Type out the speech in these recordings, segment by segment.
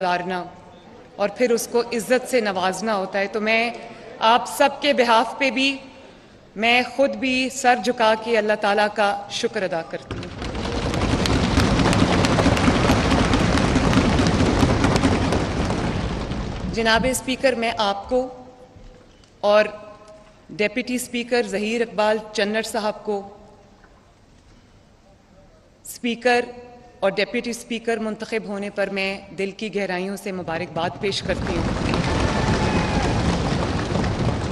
उतारना और फिर उसको इज्जत से नवाजना होता है। तो मैं आप सबके बिहाफ पे भी, मैं खुद भी सर झुका के अल्लाह ताला का शुक्र अदा करती हूँ। जनाब स्पीकर, मैं आपको और डेप्यूटी स्पीकर ज़हीर इकबाल चन्नर साहब को स्पीकर और डेप्यूटी स्पीकर मुंतखब होने पर मैं दिल की गहराइयों से मुबारकबाद पेश करती हूँ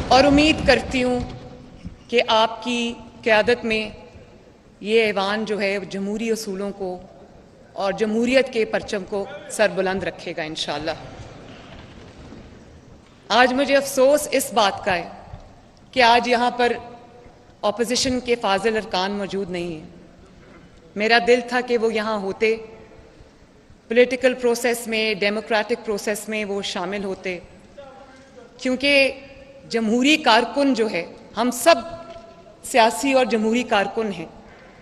और उम्मीद करती हूँ कि आपकी क़यादत में ये ऐवान जो है जमहूरी असूलों को और जमहूरियत के परचम को सरबुलंद रखेगा इंशाअल्लाह। आज मुझे अफसोस इस बात का है कि आज यहाँ पर ऑपोजिशन के फाजिल अरकान मौजूद नहीं हैं। मेरा दिल था कि वो यहाँ होते, पॉलिटिकल प्रोसेस में, डेमोक्रेटिक प्रोसेस में वो शामिल होते, क्योंकि जमहूरी कारकुन जो है, हम सब सियासी और जमहूरी कारकुन हैं।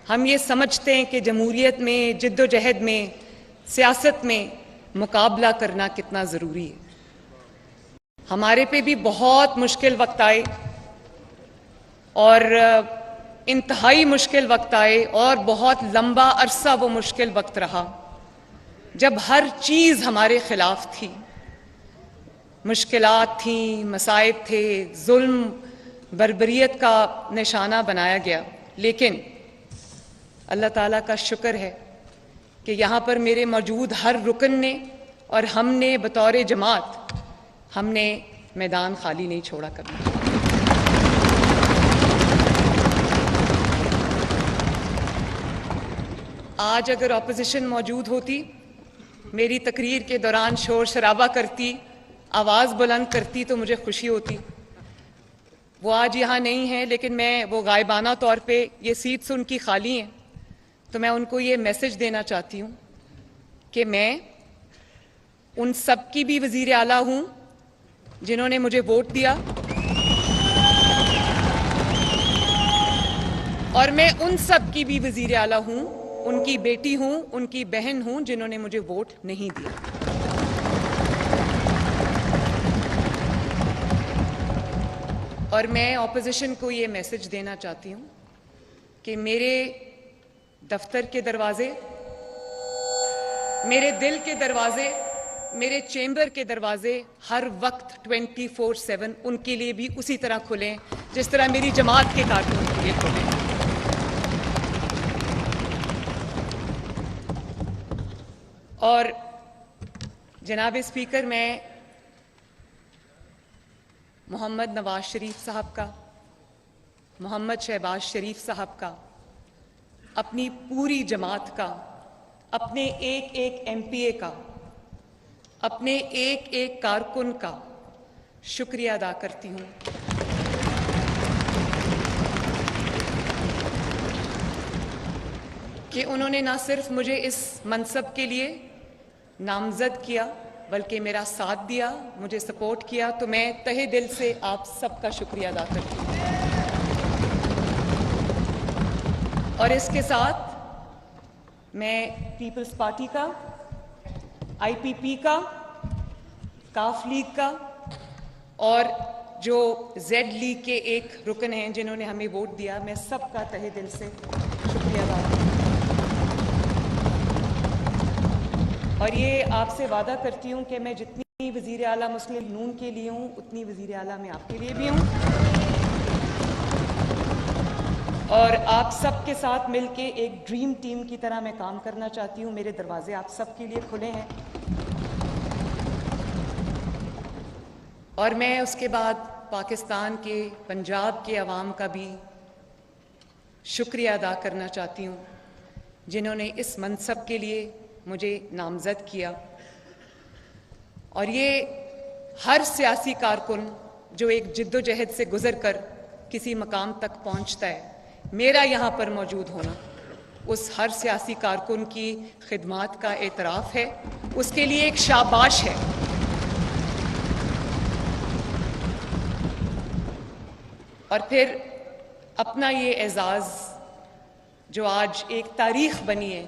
हम ये समझते हैं कि जमहूरियत में, जिद्दोजहद में, सियासत में मुकाबला करना कितना ज़रूरी है। हमारे पे भी बहुत मुश्किल वक्त आए और इंतहाई मुश्किल वक्त आए और बहुत लंबा अरसा वो मुश्किल वक्त रहा जब हर चीज़ हमारे खिलाफ थी। मुश्किलात थी, मसाइब थे, जुल्म, बर्बरियत का निशाना बनाया गया। लेकिन अल्लाह ताला का शुक्र है कि यहाँ पर मेरे मौजूद हर रुकन ने और हमने बतौर जमात हमने मैदान खाली नहीं छोड़ा कभी। आज अगर ऑपोजिशन मौजूद होती, मेरी तकरीर के दौरान शोर शराबा करती, आवाज़ बुलंद करती, तो मुझे खुशी होती। वो आज यहाँ नहीं है, लेकिन मैं वो गायबाना तौर पे, ये सीट्स उनकी खाली हैं, तो मैं उनको ये मैसेज देना चाहती हूँ कि मैं उन सब की भी वज़ीर आला हूँ जिन्होंने मुझे वोट दिया, और मैं उन सब की भी वज़ीर आला हूँ, उनकी बेटी हूँ, उनकी बहन हूँ जिन्होंने मुझे वोट नहीं दिया। और मैं ऑपोजिशन को ये मैसेज देना चाहती हूँ कि मेरे दफ्तर के दरवाजे, मेरे दिल के दरवाजे, मेरे चैम्बर के दरवाजे हर वक्त 24/7 उनके लिए भी उसी तरह खुलें जिस तरह मेरी जमात के कारकुन के लिए खुलें। और जनाब स्पीकर, मैं मोहम्मद नवाज शरीफ साहब का, मोहम्मद शहबाज शरीफ साहब का, अपनी पूरी जमात का, अपने एक एक MPA का, अपने एक एक कारकुन का शुक्रिया अदा करती हूँ कि उन्होंने ना सिर्फ मुझे इस मनसब के लिए नामजद किया बल्कि मेरा साथ दिया, मुझे सपोर्ट किया। तो मैं तहे दिल से आप सबका शुक्रिया अदा करती हूँ। और इसके साथ मैं पीपल्स पार्टी का, IPP का, काफ लीग का और जो जेड लीग के एक रुकन हैं जिन्होंने हमें वोट दिया, मैं सबका तहे दिल से शुक्रिया अदा करती हूँ। और ये आपसे वादा करती हूँ कि मैं जितनी वज़ीर आला मुस्लिम नून के लिए हूँ, उतनी वज़ीर आला मैं आपके लिए भी हूँ, और आप सबके साथ मिलके एक ड्रीम टीम की तरह मैं काम करना चाहती हूँ। मेरे दरवाजे आप सबके लिए खुले हैं। और मैं उसके बाद पाकिस्तान के, पंजाब के अवाम का भी शुक्रिया अदा करना चाहती हूँ जिन्होंने इस मनसब के लिए मुझे नामज़द किया। और ये हर सियासी कारकुन जो एक जिद्दोजहद से गुज़र कर किसी मकाम तक पहुँचता है, मेरा यहाँ पर मौजूद होना उस हर सियासी कारकुन की खिदमात का एतराफ़ है, उसके लिए एक शाबाश है। और फिर अपना ये एजाज़ जो आज एक तारीख़ बनी है,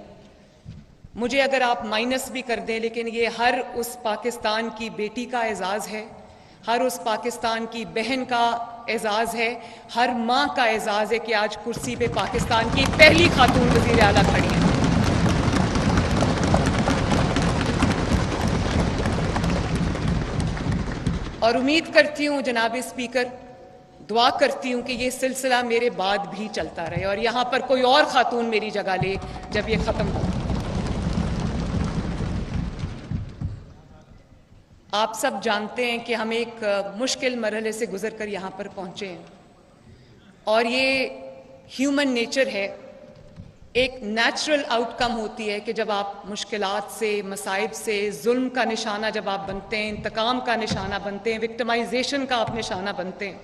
मुझे अगर आप माइनस भी कर दें, लेकिन ये हर उस पाकिस्तान की बेटी का एजाज़ है, हर उस पाकिस्तान की बहन का एजाज़ है, हर माँ का एजाज़ है कि आज कुर्सी पे पाकिस्तान की पहली खातून वज़ीर आला खड़ी हैं। और उम्मीद करती हूँ जनाब स्पीकर, दुआ करती हूँ कि ये सिलसिला मेरे बाद भी चलता रहे और यहाँ पर कोई और खातून मेरी जगह ले जब ये ख़त्म हो। आप सब जानते हैं कि हम एक मुश्किल मरहले से गुजर कर यहाँ पर पहुँचे हैं और ये ह्यूमन नेचर है, एक नेचुरल आउटकम होती है कि जब आप मुश्किलात से, मसाइब से, जुल्म का निशाना जब आप बनते हैं, इंतकाम का निशाना बनते हैं, विक्टिमाइजेशन का आप निशाना बनते हैं,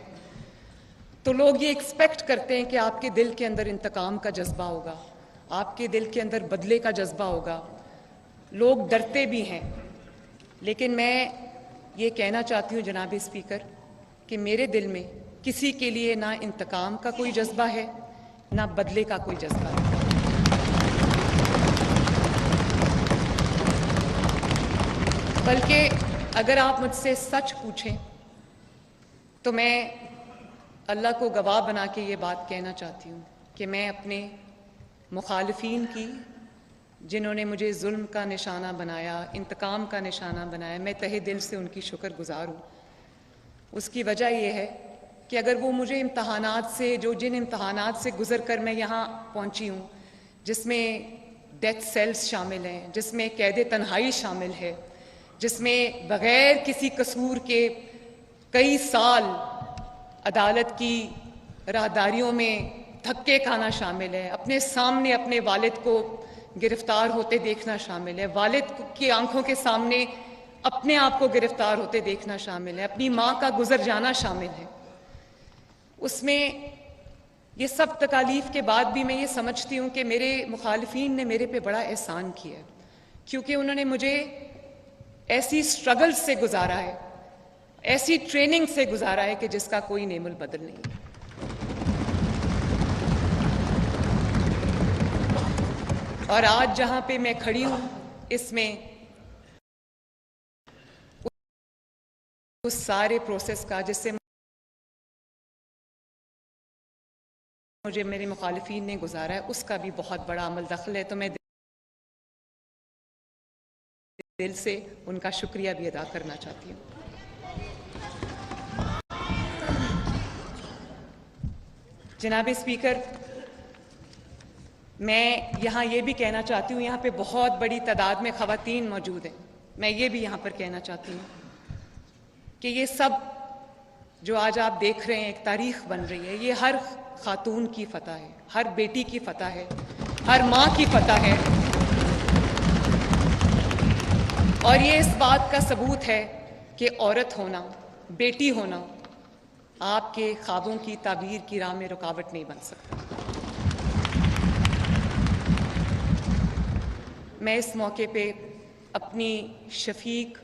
तो लोग ये एक्सपेक्ट करते हैं कि आपके दिल के अंदर इंतकाम का जज्बा होगा, आपके दिल के अंदर बदले का जज्बा होगा। लोग डरते भी हैं, लेकिन मैं ये कहना चाहती हूँ जनाब स्पीकर कि मेरे दिल में किसी के लिए ना इंतकाम का कोई जज्बा है, ना बदले का कोई जज्बा है। बल्कि अगर आप मुझसे सच पूछें तो मैं अल्लाह को गवाह बना के ये बात कहना चाहती हूँ कि मैं अपने मुखालिफिन की, जिन्होंने मुझे जुल्म का निशाना बनाया, इंतकाम का निशाना बनाया, मैं तहे दिल से उनकी शुक्रगुजार हूँ। उसकी वजह यह है कि अगर वो मुझे इम्तहानात से, जिन इम्तहानात से गुजर कर मैं यहाँ पहुँची हूँ, जिसमें डेथ सेल्स शामिल हैं, जिसमें कैद तन्हाई शामिल है, जिसमें बग़ैर किसी कसूर के कई साल अदालत की राहदारियों में धक्के खाना शामिल है, अपने सामने अपने वालिद को गिरफ्तार होते देखना शामिल है, वालिद की आंखों के सामने अपने आप को गिरफ्तार होते देखना शामिल है, अपनी माँ का गुजर जाना शामिल है। उसमें ये सब तकालीफ के बाद भी मैं ये समझती हूँ कि मेरे मुखालिफिन ने मेरे पे बड़ा एहसान किया है, क्योंकि उन्होंने मुझे ऐसी स्ट्रगल से गुजारा है, ऐसी ट्रेनिंग से गुजारा है कि जिसका कोई नेमुल बदल नहीं है। और आज जहां पे मैं खड़ी हूं, इसमें उस सारे प्रोसेस का जिससे मुझे मेरे मुखालिफिन ने गुजारा है, उसका भी बहुत बड़ा अमल दखल है। तो मैं दिल से उनका शुक्रिया भी अदा करना चाहती हूँ। जनाब स्पीकर, मैं यहाँ ये भी कहना चाहती हूँ, यहाँ पे बहुत बड़ी तादाद में ख़वातीन मौजूद हैं। मैं ये भी यहाँ पर कहना चाहती हूँ कि ये सब जो आज आप देख रहे हैं, एक तारीख बन रही है, ये हर खातून की फतह है, हर बेटी की फतह है, हर माँ की फतह है। और ये इस बात का सबूत है कि औरत होना, बेटी होना आपके ख्वाबों की ताबीर की राह में रुकावट नहीं बन सकता। मैं इस मौके पे अपनी शफीक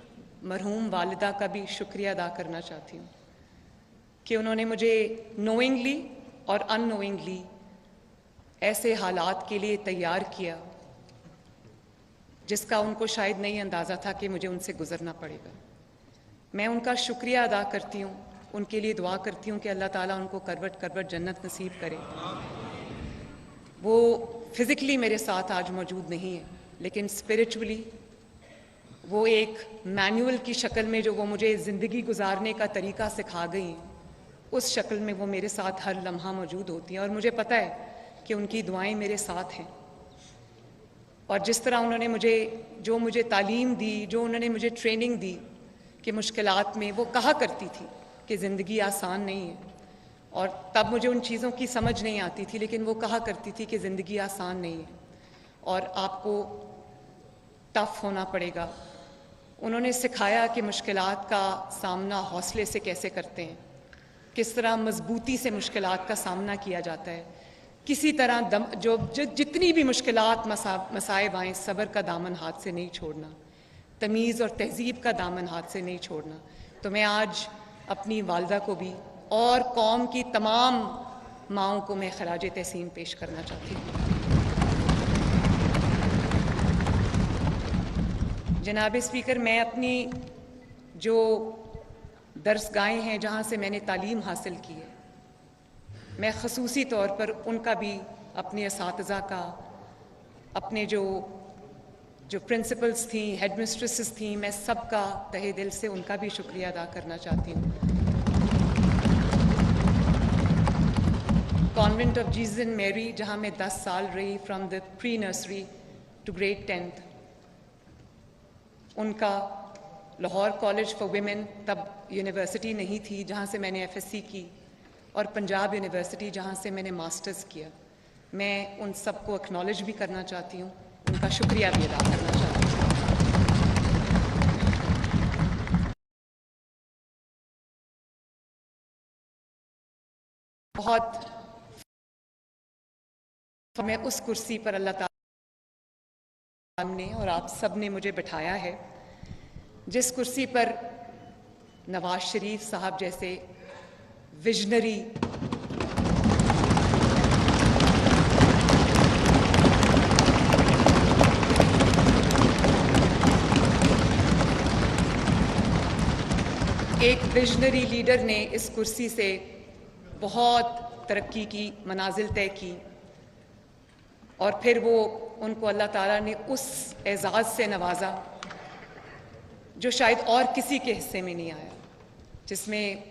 मरहूम वालिदा का भी शुक्रिया अदा करना चाहती हूँ कि उन्होंने मुझे नोइंगली और अननोइंगली ऐसे हालात के लिए तैयार किया जिसका उनको शायद नहीं अंदाज़ा था कि मुझे उनसे गुजरना पड़ेगा। मैं उनका शुक्रिया अदा करती हूँ, उनके लिए दुआ करती हूँ कि अल्लाह ताला उनको करवट करवट जन्नत नसीब करे। वो फिज़िकली मेरे साथ आज मौजूद नहीं है, लेकिन स्पिरिचुअली वो एक मैनुअल की शक्ल में जो वो मुझे ज़िंदगी गुजारने का तरीका सिखा गई हैं, उस शक्ल में वो मेरे साथ हर लम्हा मौजूद होती हैं। और मुझे पता है कि उनकी दुआएं मेरे साथ हैं। और जिस तरह उन्होंने मुझे तालीम दी, जो उन्होंने मुझे ट्रेनिंग दी कि मुश्किलात में, वो कहा करती थी कि ज़िंदगी आसान नहीं है, और तब मुझे उन चीज़ों की समझ नहीं आती थी, लेकिन वो कहा करती थी कि ज़िंदगी आसान नहीं है और आपको टफ होना पड़ेगा। उन्होंने सिखाया कि मुश्किलात का सामना हौसले से कैसे करते हैं, किस तरह मजबूती से मुश्किलात का सामना किया जाता है, किसी तरह जितनी भी मुश्किलात मसाइब आएँ, सब्र का दामन हाथ से नहीं छोड़ना, तमीज़ और तहज़ीब का दामन हाथ से नहीं छोड़ना। तो मैं आज अपनी वालिदा को भी और कौम की तमाम माँओं को मैं खराज तहसीन पेश करना चाहती हूँ। जनाब स्पीकर, मैं अपनी जो दरसगाहें हैं जहाँ से मैंने तालीम हासिल की है, मैं ख़ुसूसी तौर पर उनका भी, अपने असातिज़ा का, अपने जो प्रिंसिपल्स थी, हेड मिस्ट्रेसेस थी, मैं सबका तहे दिल से उनका भी शुक्रिया अदा करना चाहती हूँ। Convent of Jesus and Mary, जहाँ मैं 10 साल रही, from the pre nursery to grade 10th, उनका लाहौर कॉलेज फॉर विमेन, तब यूनिवर्सिटी नहीं थी, जहाँ से मैंने FSc की, और पंजाब यूनिवर्सिटी जहाँ से मैंने मास्टर्स किया। मैं उन सबको एक्नॉलेज भी करना चाहती हूँ, उनका शुक्रिया भी अदा करना चाहती हूँ। बहुत मैं उस कुर्सी पर अल्लाह ताला ने और आप सब ने मुझे बिठाया है, जिस कुर्सी पर नवाज शरीफ साहब जैसे विजनरी एक विजनरी लीडर ने इस कुर्सी से बहुत तरक्की की, मनाजिल तय की, और फिर वो उनको अल्लाह ताला ने उस एजाज़ से नवाजा जो शायद और किसी के हिस्से में नहीं आया, जिसमें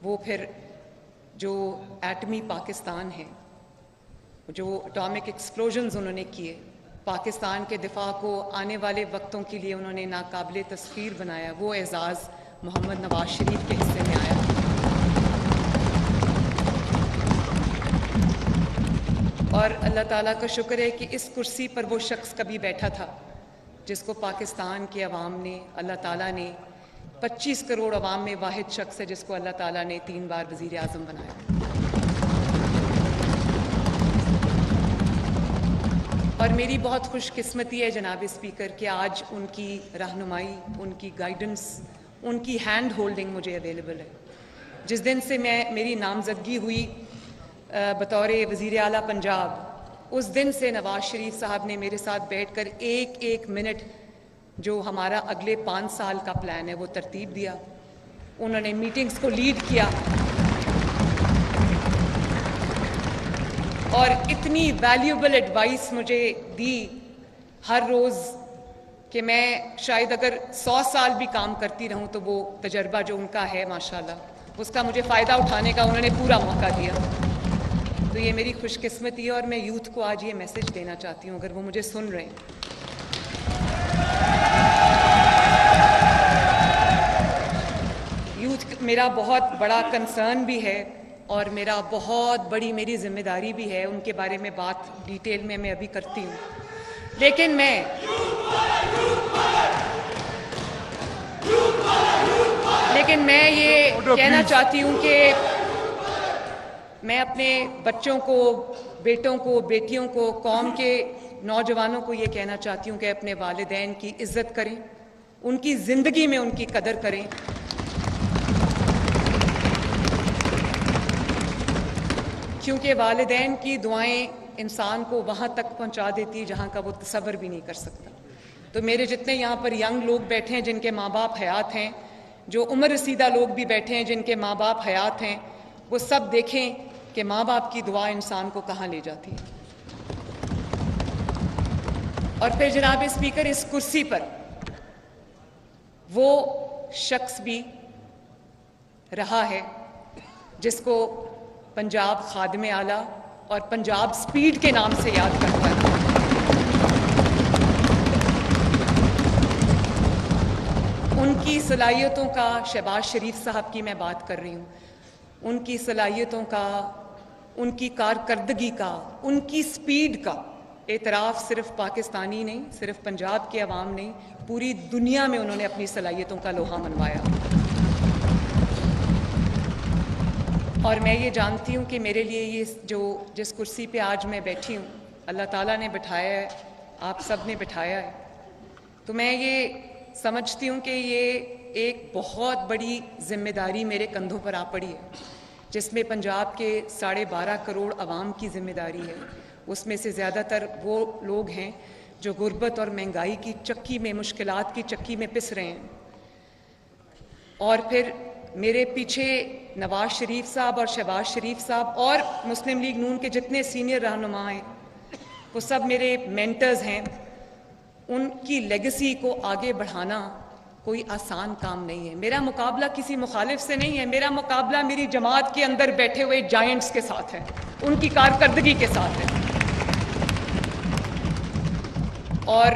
वो फिर जो एटमी पाकिस्तान है, जो एटॉमिक एक्सप्लोजन्स उन्होंने किए, पाकिस्तान के दिफा को आने वाले वक्तों के लिए उन्होंने नाकाबिले तस्खीर बनाया, वो एजाज़ मोहम्मद नवाज शरीफ के हिस्से में आया। और अल्लाह ताला का शुक्र है कि इस कुर्सी पर वो शख्स कभी बैठा था जिसको पाकिस्तान की अवाम ने, अल्लाह ताला ने, 25 करोड़ अवाम में वाहिद शख्स है जिसको अल्लाह ताला ने 3 बार वज़ीर आज़म बनाया। और मेरी बहुत खुशकिस्मती है जनाब स्पीकर कि आज उनकी रहनुमाई, उनकी गाइडेंस, उनकी हैंड होल्डिंग मुझे अवेलेबल है। जिस दिन से मेरी नामजदगी हुई बतौर वज़ीर आला पंजाब, उस दिन से नवाज शरीफ साहब ने मेरे साथ बैठकर एक एक मिनट जो हमारा अगले 5 साल का प्लान है वो तरतीब दिया। उन्होंने मीटिंग्स को लीड किया और इतनी वैल्यूएबल एडवाइस मुझे दी हर रोज़ कि मैं शायद अगर 100 साल भी काम करती रहूं तो वो तजर्बा जो उनका है माशाल्लाह, उसका मुझे फ़ायदा उठाने का उन्होंने पूरा मौका दिया। तो ये मेरी खुशकिस्मती है और मैं यूथ को आज ये मैसेज देना चाहती हूँ, अगर वो मुझे सुन रहे हैं। यूथ मेरा बहुत बड़ा कंसर्न भी है और मेरा बहुत बड़ी मेरी जिम्मेदारी भी है, उनके बारे में बात डिटेल में मैं अभी करती हूँ। लेकिन मैं ये कहना चाहती हूँ कि मैं अपने बच्चों को, बेटों को, बेटियों को, कौम के नौजवानों को ये कहना चाहती हूँ कि अपने वालिदैन की इज़्ज़त करें, उनकी ज़िंदगी में उनकी कदर करें। क्योंकि वालिदैन की दुआएं इंसान को वहाँ तक पहुँचा देती है जहाँ का वो तसव्वुर भी नहीं कर सकता। तो मेरे जितने यहाँ पर यंग लोग बैठे हैं जिनके माँ बाप हयात हैं, जो उम्र रसीदा लोग भी बैठे हैं जिनके माँ बाप हयात हैं, वो सब देखें कि माँ बाप की दुआ इंसान को कहाँ ले जाती है। और फिर जनाब स्पीकर, इस कुर्सी पर वो शख्स भी रहा है जिसको पंजाब खादिम आला और पंजाब स्पीड के नाम से याद करता है। उनकी सलाहियतों का, शहबाज शरीफ साहब की मैं बात कर रही हूँ, उनकी सलाहियतों का, उनकी कारकर्दगी का, उनकी स्पीड का एतराफ़ सिर्फ पाकिस्तानी नहीं, सिर्फ पंजाब के अवाम नहीं, पूरी दुनिया में उन्होंने अपनी सलाहियतों का लोहा मनवाया। और मैं ये जानती हूँ कि मेरे लिए ये जिस कुर्सी पे आज मैं बैठी हूँ, अल्लाह ताला ने बिठाया है, आप सब ने बिठाया है। तो मैं ये समझती हूँ कि ये एक बहुत बड़ी जिम्मेदारी मेरे कंधों पर आ पड़ी है, जिसमें पंजाब के 12.5 करोड़ अवाम की जिम्मेदारी है। उसमें से ज़्यादातर वो लोग हैं जो गुर्बत और महंगाई की चक्की में, मुश्किलात की चक्की में पिस रहे हैं। और फिर मेरे पीछे नवाज शरीफ साहब और शहबाज शरीफ साहब और मुस्लिम लीग नून के जितने सीनियर रहनुमा हैं, वो सब मेरे मेंटर्स हैं। उनकी लेगेसी को आगे बढ़ाना कोई आसान काम नहीं है। मेरा मुकाबला किसी मुखालिफ से नहीं है, मेरा मुकाबला मेरी जमात के अंदर बैठे हुए जायंट्स के साथ है, उनकी कारकर्दगी के साथ है। और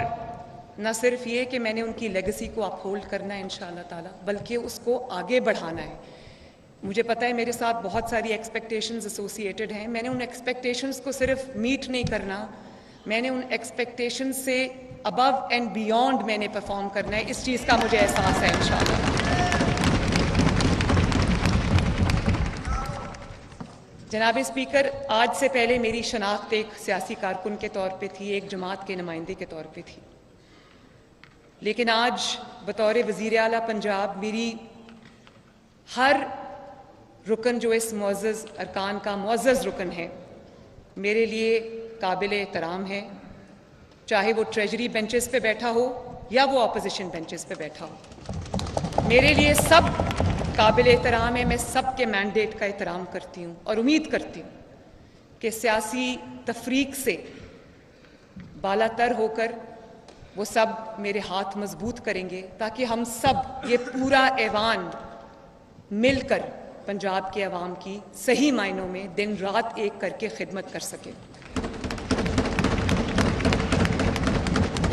न सिर्फ ये कि मैंने उनकी लेगेसी को अपहोल्ड करना है इंशाअल्लाह ताला, बल्कि उसको आगे बढ़ाना है। मुझे पता है मेरे साथ बहुत सारी एक्सपेक्टेशंस एसोसिएटेड हैं। मैंने उन एक्सपेक्टेशंस को सिर्फ मीट नहीं करना, मैंने उन एक्सपेक्टेशंस से अबव एंड बियॉन्ड मैंने परफॉर्म करना है। इस चीज़ का मुझे एहसास है इंशाअल्लाह। जनाब स्पीकर, आज से पहले मेरी शनाख्त एक सियासी कारकुन के तौर पे थी, एक जमात के नुमाइंदे के तौर पे थी, लेकिन आज बतौर वज़ीर आला पंजाब मेरी हर रुकन जो इस मुअज़्ज़ज़ अरकान का मुअज़्ज़ज़ रुकन है, मेरे लिए काबिल एहतराम है, चाहे वो ट्रेजरी बेंचेस पे बैठा हो या वो अपोजिशन बेंचेस पे बैठा हो। मेरे लिए सब काबिल एहतराम है। मैं सब के मैंडेट का एहतराम करती हूँ और उम्मीद करती हूँ कि सियासी तफरीक से बालातर होकर वो सब मेरे हाथ मजबूत करेंगे, ताकि हम सब ये पूरा ऐवान मिलकर पंजाब के अवाम की सही मायनों में दिन रात एक करके खिदमत कर सके।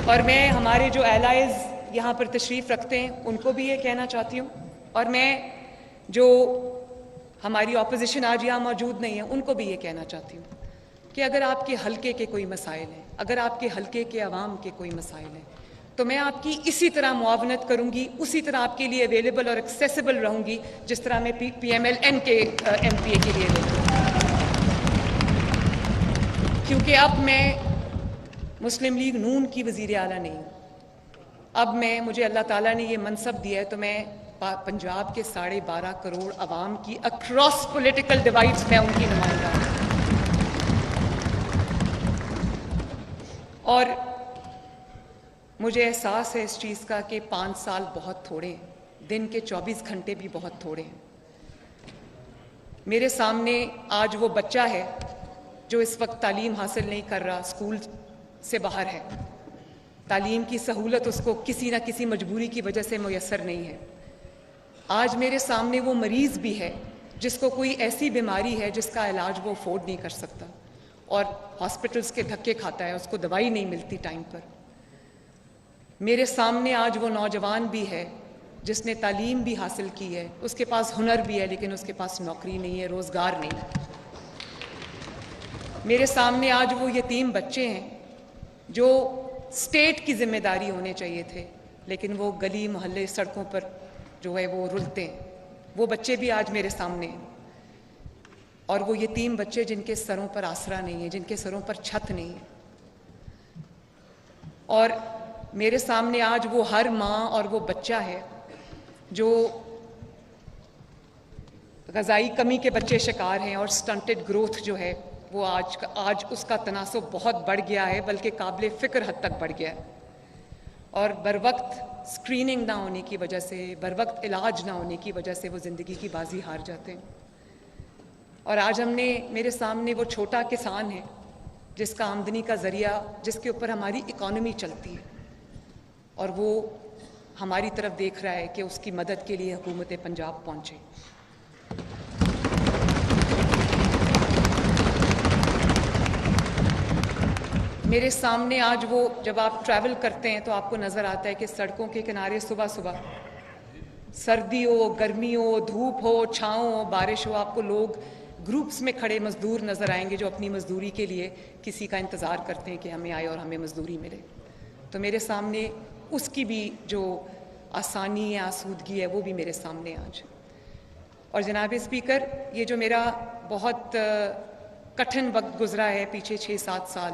और मैं हमारे जो एलाइज यहाँ पर तशरीफ़ रखते हैं उनको भी ये कहना चाहती हूँ, और मैं जो हमारी ऑपोजिशन आज यहाँ मौजूद नहीं है उनको भी ये कहना चाहती हूँ कि अगर आपके हलके के कोई मसाइल हैं, अगर आपके हलके के अवाम के कोई मसाइल हैं, तो मैं आपकी इसी तरह मुआवनत करूँगी, उसी तरह आपके लिए अवेलेबल और एक्सेसिबल रहूँगी जिस तरह मैं PMLN के MPA के लिए रहूँगी। क्योंकि अब मैं मुस्लिम लीग नून की वज़ीर आला नहीं हूँ। अब मुझे अल्लाह ताला ने ये मनसब दिया है, तो मैं पंजाब के 12.5 करोड़ अवाम की अक्रॉस पॉलिटिकल डिवाइड्स में उनकी नुमाइंदा हूँ। और मुझे एहसास है इस चीज़ का कि 5 साल बहुत थोड़े हैं, दिन के 24 घंटे भी बहुत थोड़े हैं। मेरे सामने आज वो बच्चा है जो इस वक्त तालीम हासिल नहीं कर रहा, स्कूल से बाहर है, तालीम की सहूलत उसको किसी न किसी मजबूरी की वजह से मुयस्सर नहीं है। आज मेरे सामने वो मरीज़ भी है जिसको कोई ऐसी बीमारी है जिसका इलाज वो अफोर्ड नहीं कर सकता और हॉस्पिटल्स के धक्के खाता है, उसको दवाई नहीं मिलती टाइम पर। मेरे सामने आज वो नौजवान भी है जिसने तालीम भी हासिल की है, उसके पास हुनर भी है, लेकिन उसके पास नौकरी नहीं है, रोज़गार नहीं है। मेरे सामने आज वो यतीम बच्चे हैं जो स्टेट की जिम्मेदारी होने चाहिए थे, लेकिन वो गली मोहल्ले सड़कों पर जो है वो रुलते हैं। वो बच्चे भी आज मेरे सामने हैं, और वो यतीम बच्चे जिनके सरों पर आसरा नहीं है, जिनके सरों पर छत नहीं है। और मेरे सामने आज वो हर माँ और वो बच्चा है जो ग़िज़ाई कमी के बच्चे शिकार हैं, और स्टंटेड ग्रोथ जो है वो आज उसका तनासुब बहुत बढ़ गया है, बल्कि काबिल फ़िक्र हद तक बढ़ गया है। और बर वक्त स्क्रीनिंग ना होने की वजह से, बर वक्त इलाज ना होने की वजह से वो ज़िंदगी की बाजी हार जाते हैं। और आज मेरे सामने वो छोटा किसान है जिसका आमदनी का ज़रिया, जिसके ऊपर हमारी इकॉनमी चलती है, और वो हमारी तरफ देख रहा है कि उसकी मदद के लिए हुकूमत पंजाब पहुँचे। मेरे सामने आज वो, जब आप ट्रैवल करते हैं तो आपको नज़र आता है कि सड़कों के किनारे सुबह सुबह, सर्दी हो, गर्मी हो, धूप हो, छाँव हो, बारिश हो, आपको लोग ग्रुप्स में खड़े मज़दूर नज़र आएंगे जो अपनी मज़दूरी के लिए किसी का इंतज़ार करते हैं कि हमें आए और हमें मज़दूरी मिले। तो मेरे सामने उसकी भी जो आसानी या आसूदगी है वो भी मेरे सामने आज। और जनाब स्पीकर, ये जो मेरा बहुत कठिन वक्त गुज़रा है पीछे 6-7 साल,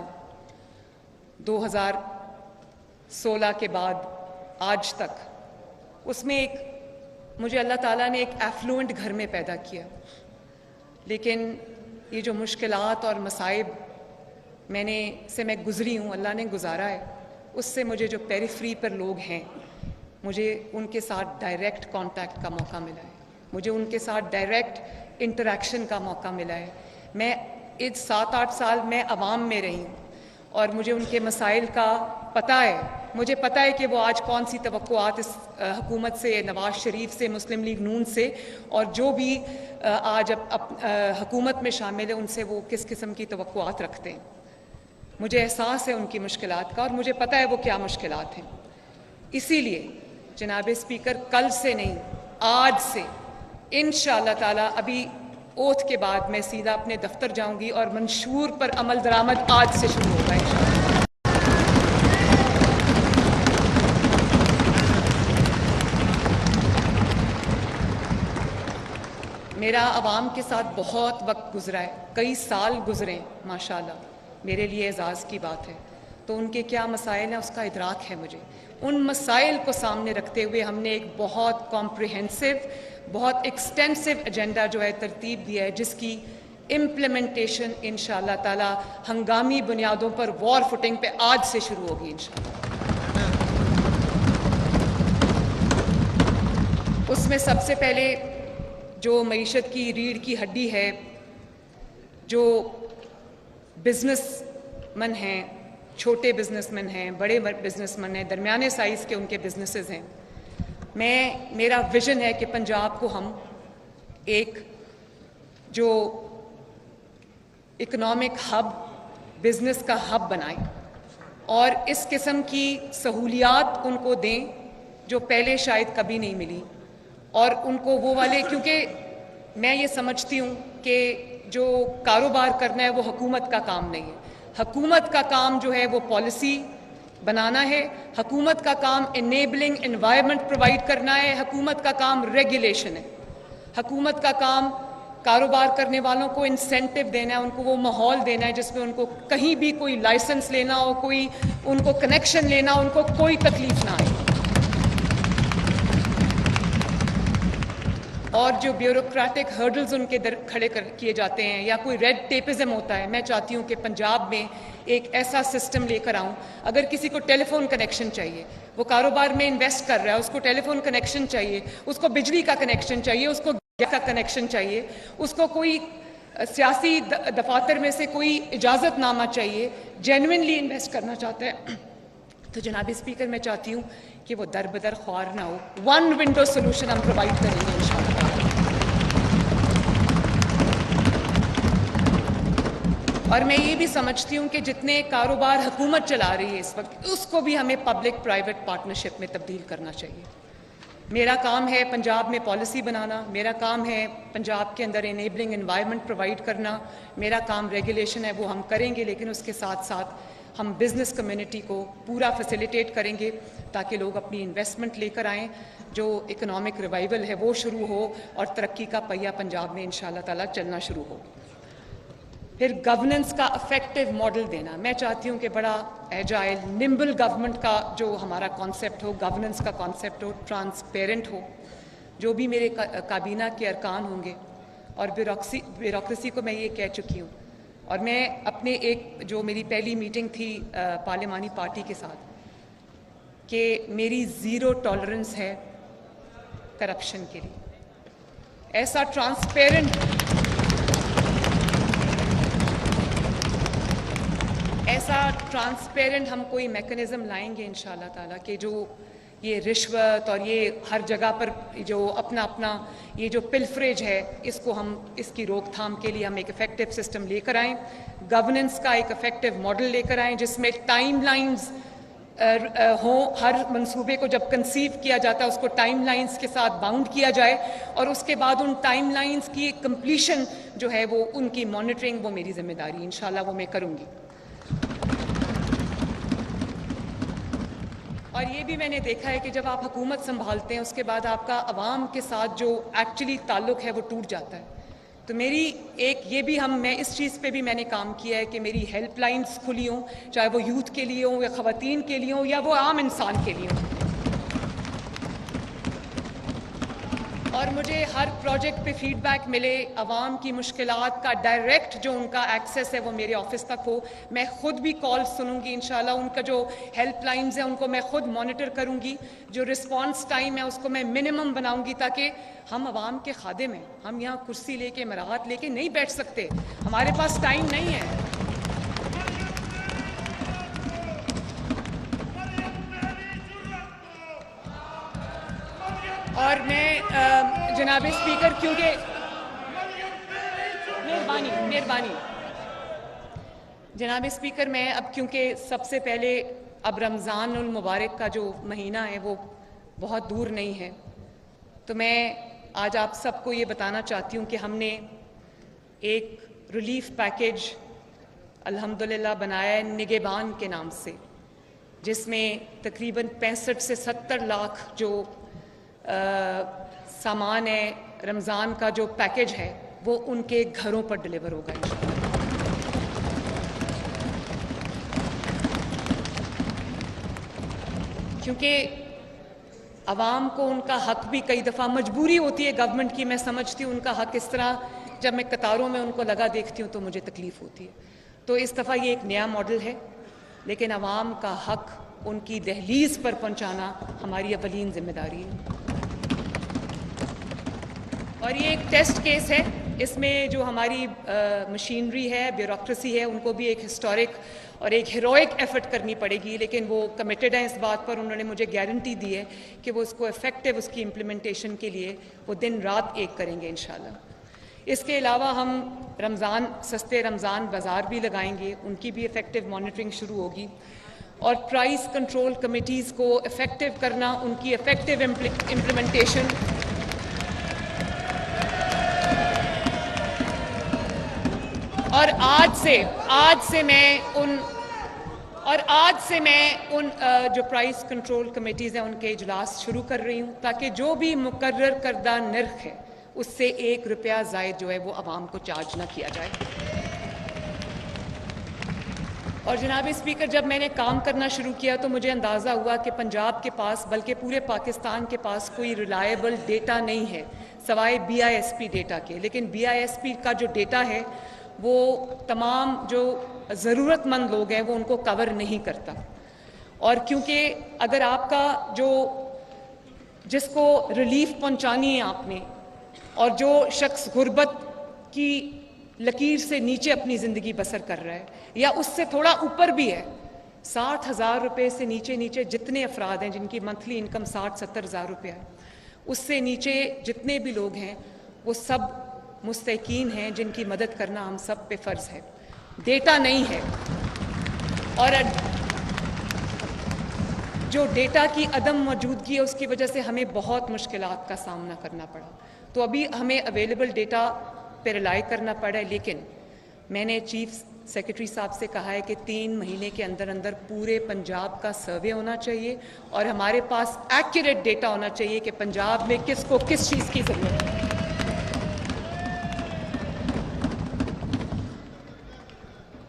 2016 के बाद आज तक, उसमें मुझे अल्लाह ताला ने एक एफ्लुएंट घर में पैदा किया, लेकिन ये जो मुश्किलात और मसाइब मैं गुज़री हूँ, अल्लाह ने गुजारा है, उससे मुझे जो पेरिफ्री पर लोग हैं, मुझे उनके साथ डायरेक्ट कांटेक्ट का मौका मिला है, मुझे उनके साथ डायरेक्ट इंटरेक्शन का मौका मिला है। मैं इस 7-8 साल मैं अवाम में रही हूँ और मुझे उनके मसाइल का पता है। मुझे पता है कि वो आज कौन सी तवक्कुआत इस हुकूमत से, नवाज शरीफ से, मुस्लिम लीग नून से और जो भी आज हुकूमत में शामिल है उनसे वो किस किस्म की तवक्कुआत रखते हैं। मुझे एहसास है उनकी मुश्किलात का और मुझे पता है वो क्या मुश्किलात हैं। इसीलिए जनाब स्पीकर, कल से नहीं आज से इंशाअल्लाह ताला, अभी ओथ के बाद मैं सीधा अपने दफ्तर जाऊंगी और मंशूर पर अमल दरामद आज से शुरू होगा इंशाअल्लाह। मेरा आवाम के साथ बहुत वक्त गुजरा है, कई साल गुजरे माशाल्लाह, मेरे लिए एजाज़ की बात है। तो उनके क्या मसाइल हैं उसका इदराक है मुझे। उन मसाइल को सामने रखते हुए हमने एक बहुत कॉम्प्रिहेंसिव, बहुत एक्सटेंसिव एजेंडा जो है तरतीब दिया है, जिसकी इम्प्लीमेंटेशन इंशाअल्लाह ताला हंगामी बुनियादों पर वॉर फुटिंग पे आज से शुरू होगी इंशाअल्लाह। उसमें सबसे पहले जो मईशत की रीढ़ की हड्डी है, जो बिजनेसमैन हैं, छोटे बिजनेसमैन हैं, बड़े बिजनेसमैन हैं, दरमियाने साइज़ के उनके बिजनेसेस हैं, मेरा विजन है कि पंजाब को हम एक जो इकोनॉमिक हब, बिजनेस का हब बनाएं और इस किस्म की सहूलियात उनको दें जो पहले शायद कभी नहीं मिली। और उनको वो वाले, क्योंकि मैं ये समझती हूँ कि जो कारोबार करना है वो हुकूमत का काम नहीं है। हुकूमत का काम जो है वो पॉलिसी बनाना है, हुकूमत का काम इनेबलिंग एनवायरनमेंट प्रोवाइड करना है, हुकूमत का काम रेगुलेशन है, हुकूमत का काम कारोबार करने वालों को इंसेंटिव देना है, उनको वो माहौल देना है जिसमें उनको कहीं भी कोई लाइसेंस लेना हो, कोई उनको कनेक्शन लेना हो, उनको कोई तकलीफ ना आए। और जो ब्यूरोक्रेटिक हर्डल्स उनके खड़े किए जाते हैं या कोई रेड टेपिज्म होता है, मैं चाहती हूँ कि पंजाब में एक ऐसा सिस्टम लेकर आऊँ। अगर किसी को टेलीफोन कनेक्शन चाहिए, वो कारोबार में इन्वेस्ट कर रहा है, उसको टेलीफोन कनेक्शन चाहिए, उसको बिजली का कनेक्शन चाहिए, उसको गैस का कनेक्शन चाहिए, उसको कोई सियासी दफातर में से कोई इजाज़तनामा चाहिए, जेन्युइनली इन्वेस्ट करना चाहता है, तो जनाब स्पीकर मैं चाहती हूँ कि वो दर बदर ख्वार ना हो। वन विंडो सोल्यूशन हम प्रोवाइड करेंगे इंशाअल्लाह। और मैं ये भी समझती हूँ कि जितने कारोबार हुकूमत चला रही है इस वक्त, उसको भी हमें पब्लिक प्राइवेट पार्टनरशिप में तब्दील करना चाहिए। मेरा काम है पंजाब में पॉलिसी बनाना, मेरा काम है पंजाब के अंदर इनेबलिंग एनवायरनमेंट प्रोवाइड करना, मेरा काम रेगुलेशन है, वो हम करेंगे, लेकिन उसके साथ साथ हम बिज़नेस कम्युनिटी को पूरा फैसिलिटेट करेंगे ताकि लोग अपनी इन्वेस्टमेंट लेकर आएँ, जो इकोनॉमिक रिवाइवल है वो शुरू हो और तरक्की का पहिया पंजाब में इंशाअल्लाह ताला चलना शुरू हो। फिर गवर्नेंस का इफेक्टिव मॉडल देना, मैं चाहती हूँ कि बड़ा एजाइल निम्बल गवर्नमेंट का जो हमारा कॉन्सेप्ट हो, गवर्नेंस का कॉन्सेप्ट हो, ट्रांसपेरेंट हो। जो भी मेरे काबीना के अरकान होंगे, और ब्यूरोक्रेसी को मैं ये कह चुकी हूँ, और मैं अपने एक जो मेरी पहली मीटिंग थी पार्लिमानी पार्टी के साथ, कि मेरी ज़ीरो टॉलरेंस है करप्शन के लिए। ऐसा ट्रांसपेरेंट हम कोई मैकेनिज़्म लाएंगे इंशाअल्लाह ताला कि जो ये रिश्वत और ये हर जगह पर जो अपना ये जो पिलफरेज है, इसको हम इसकी रोकथाम के लिए हम एक इफ़ेक्टिव सिस्टम लेकर आएँ, गवर्नेंस का एक इफ़ेक्टिव मॉडल लेकर आएँ जिसमें टाइमलाइंस हों। हर मंसूबे को जब कंसीव किया जाता है उसको टाइमलाइंस के साथ बाउंड किया जाए और उसके बाद उन टाइमलाइंस की कंप्लीशन जो है वो उनकी मॉनिटरिंग, वो मेरी जिम्मेदारी इंशाअल्लाह वो मैं करूँगी। और ये भी मैंने देखा है कि जब आप हुकूमत संभालते हैं उसके बाद आपका अवाम के साथ जो एक्चुअली ताल्लुक़ है वो टूट जाता है। तो मेरी एक ये भी मैं इस चीज़ पे भी मैंने काम किया है कि मेरी हेल्पलाइंस खुली हों, चाहे वो यूथ के लिए हों या ख़वातीन के लिए हों या वो आम इंसान के लिए हों। और मुझे हर प्रोजेक्ट पे फीडबैक मिले, आवाम की मुश्किलात का डायरेक्ट जो उनका एक्सेस है वो मेरे ऑफिस तक हो। मैं ख़ुद भी कॉल सुनूंगी इंशाल्लाह, उनका जो हेल्पलाइंस है उनको मैं ख़ुद मॉनिटर करूंगी, जो रिस्पांस टाइम है उसको मैं मिनिमम बनाऊंगी, ताकि हम आवाम के खादिम हैं। हम यहाँ कुर्सी लेके मराहत लेके नहीं बैठ सकते, हमारे पास टाइम नहीं है। और मैं जनाब स्पीकर, क्योंकि मेहरबानी जनाब स्पीकर, मैं अब क्योंकि सबसे पहले अब रमज़ान उल मुबारक का जो महीना है वो बहुत दूर नहीं है, तो मैं आज आप सबको ये बताना चाहती हूँ कि हमने एक रिलीफ पैकेज अल्हम्दुलिल्लाह बनाया है निगहबान के नाम से, जिसमें तकरीबन 65 से 70 लाख जो सामान है, रमज़ान का जो पैकेज है वो उनके घरों पर डिलीवर होगा इंशाल्लाह। क्योंकि आवाम को उनका हक भी कई दफ़ा मजबूरी होती है गवर्नमेंट की, मैं समझती हूँ उनका हक इस तरह, जब मैं कतारों में उनको लगा देखती हूँ तो मुझे तकलीफ़ होती है। तो इस दफ़ा ये एक नया मॉडल है, लेकिन आवाम का हक उनकी दहलीज पर पहुँचाना हमारी अवलीन जिम्मेदारी है। और ये एक टेस्ट केस है, इसमें जो हमारी मशीनरी है, ब्यूरोक्रेसी है, उनको भी एक हिस्टोरिक और एक हीरोइक एफर्ट करनी पड़ेगी, लेकिन वो कमिटेड हैं इस बात पर। उन्होंने मुझे गारंटी दी है कि वो उसको इफेक्टिव, उसकी इम्प्लीमेंटेशन के लिए वो दिन रात एक करेंगे इंशाल्लाह। इसके अलावा हम सस्ते रमज़ान बाज़ार भी लगाएंगे, उनकी भी इफेक्टिव मॉनिटरिंग शुरू होगी। और प्राइस कंट्रोल कमिटीज़ को इफेक्टिव करना, उनकी इफेक्टिव इम्प्लीमेंटेशन, और आज से मैं उन जो प्राइस कंट्रोल कमेटीज़ हैं उनके इजलास शुरू कर रही हूँ, ताकि जो भी मुकर्रर करदा नर्ख है उससे 1 रुपया ज़ायद जो है वो आवाम को चार्ज ना किया जाए। और जनाब स्पीकर, जब मैंने काम करना शुरू किया तो मुझे अंदाज़ा हुआ कि पंजाब के पास, बल्कि पूरे पाकिस्तान के पास कोई रिलायबल डेटा नहीं है सवाए BISP डेटा के। लेकिन BISP का जो डेटा है वो तमाम जो ज़रूरतमंद लोग हैं वो उनको कवर नहीं करता। और क्योंकि अगर आपका जिसको रिलीफ पहुंचानी है आपने, और जो शख्स गुर्बत की लकीर से नीचे अपनी ज़िंदगी बसर कर रहा है या उससे थोड़ा ऊपर भी है, 60,000 रुपये से नीचे जितने अफराद हैं जिनकी मंथली इनकम 60-70 हज़ार रुपये है, उससे नीचे जितने भी लोग हैं वो सब मुस्तकीन हैं, जिनकी मदद करना हम सब पे फ़र्ज़ है। डेटा नहीं है, और जो डेटा की अदम मौजूदगी है उसकी वजह से हमें बहुत मुश्किलात का सामना करना पड़ा। तो अभी हमें अवेलेबल डेटा पर रिलाई करना पड़ा है, लेकिन मैंने चीफ सेक्रेटरी साहब से कहा है कि 3 महीने के अंदर अंदर पूरे पंजाब का सर्वे होना चाहिए और हमारे पास एक्यूरेट डेटा होना चाहिए कि पंजाब में किसको किस चीज़ की ज़रूरत है।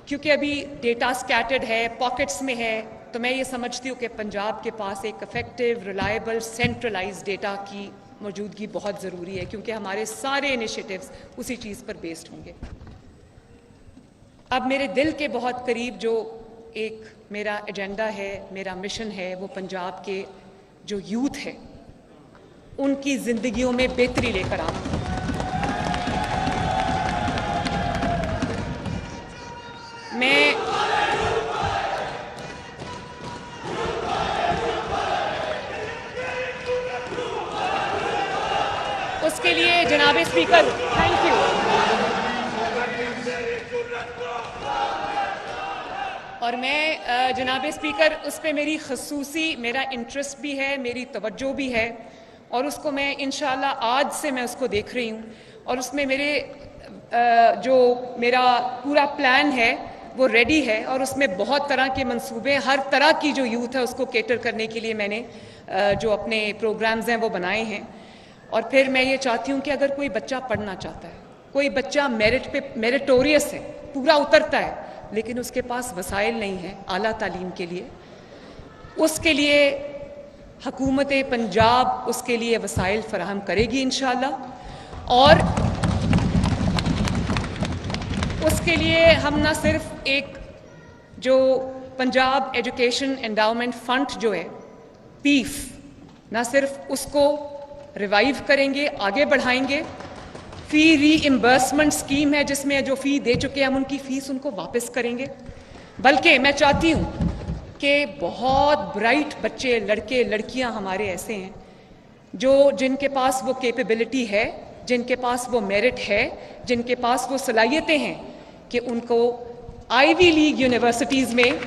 क्योंकि अभी डेटा स्कैटर्ड है, पॉकेट्स में है, तो मैं ये समझती हूँ कि पंजाब के पास एक इफेक्टिव, रिलायबल, सेंट्रलाइज्ड डेटा की मौजूदगी बहुत ज़रूरी है, क्योंकि हमारे सारे इनिशिएटिव्स उसी चीज़ पर बेस्ड होंगे। अब मेरे दिल के बहुत करीब जो एक मेरा एजेंडा है, मेरा मिशन है, वो पंजाब के जो यूथ है उनकी ज़िंदगियों में बेहतरी लेकर आना। मैं उसके लिए जनाब स्पीकर, थैंक यू, और मैं जनाब स्पीकर उस पर मेरा इंटरेस्ट भी है, मेरी तवज्जो भी है, और उसको मैं इंशाल्लाह आज से मैं उसको देख रही हूँ, और उसमें जो मेरा पूरा प्लान है वो रेडी है, और उसमें बहुत तरह के मंसूबे, हर तरह की जो यूथ है उसको केटर करने के लिए मैंने जो अपने प्रोग्राम्स हैं वो बनाए हैं। और फिर मैं ये चाहती हूँ कि अगर कोई बच्चा पढ़ना चाहता है, कोई बच्चा मेरिटोरियस है, पूरा उतरता है, लेकिन उसके पास वसाइल नहीं है आला तालीम के लिए, उसके लिए हुकूमत पंजाब उसके लिए वसाइल फराहम करेगी इंशाअल्लाह। और उसके लिए हम ना सिर्फ एक जो पंजाब एजुकेशन एंडाउमेंट फंड जो है पीफ, ना सिर्फ उसको रिवाइव करेंगे, आगे बढ़ाएंगे। फ़ी रीइम्बर्समेंट स्कीम है जिसमें जो फ़ी दे चुके हैं हम उनकी फ़ीस उनको वापस करेंगे। बल्कि मैं चाहती हूँ कि बहुत ब्राइट बच्चे, लड़के लड़कियाँ हमारे ऐसे हैं जिनके पास वो कैपेबिलिटी है, जिनके पास वो मेरिट है, जिनके पास वो सलाहियतें हैं कि उनको आईवी लीग यूनिवर्सिटीज़ में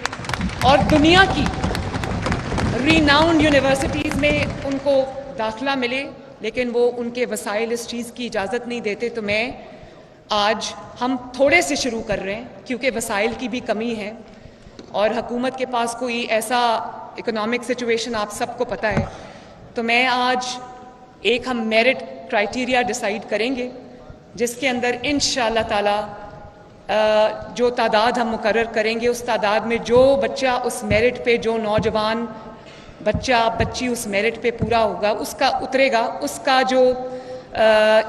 और दुनिया की रीनाउंड यूनिवर्सिटीज़ में उनको दाखिला मिले, लेकिन वो उनके वसाइल इस चीज़ की इजाज़त नहीं देते। तो आज हम थोड़े से शुरू कर रहे हैं क्योंकि वसाइल की भी कमी है और हुकूमत के पास कोई ऐसा इकोनॉमिक सिचुएशन आप सबको पता है। तो मैं आज एक हम मेरिट क्राइटेरिया डिसाइड करेंगे जिसके अंदर इंशाअल्लाह ताला जो तादाद हम मुकर्रर करेंगे उस तादाद में जो बच्चा उस मेरिट पे, जो नौजवान बच्चा बच्ची उस मेरिट पे पूरा होगा, उसका उतरेगा, उसका जो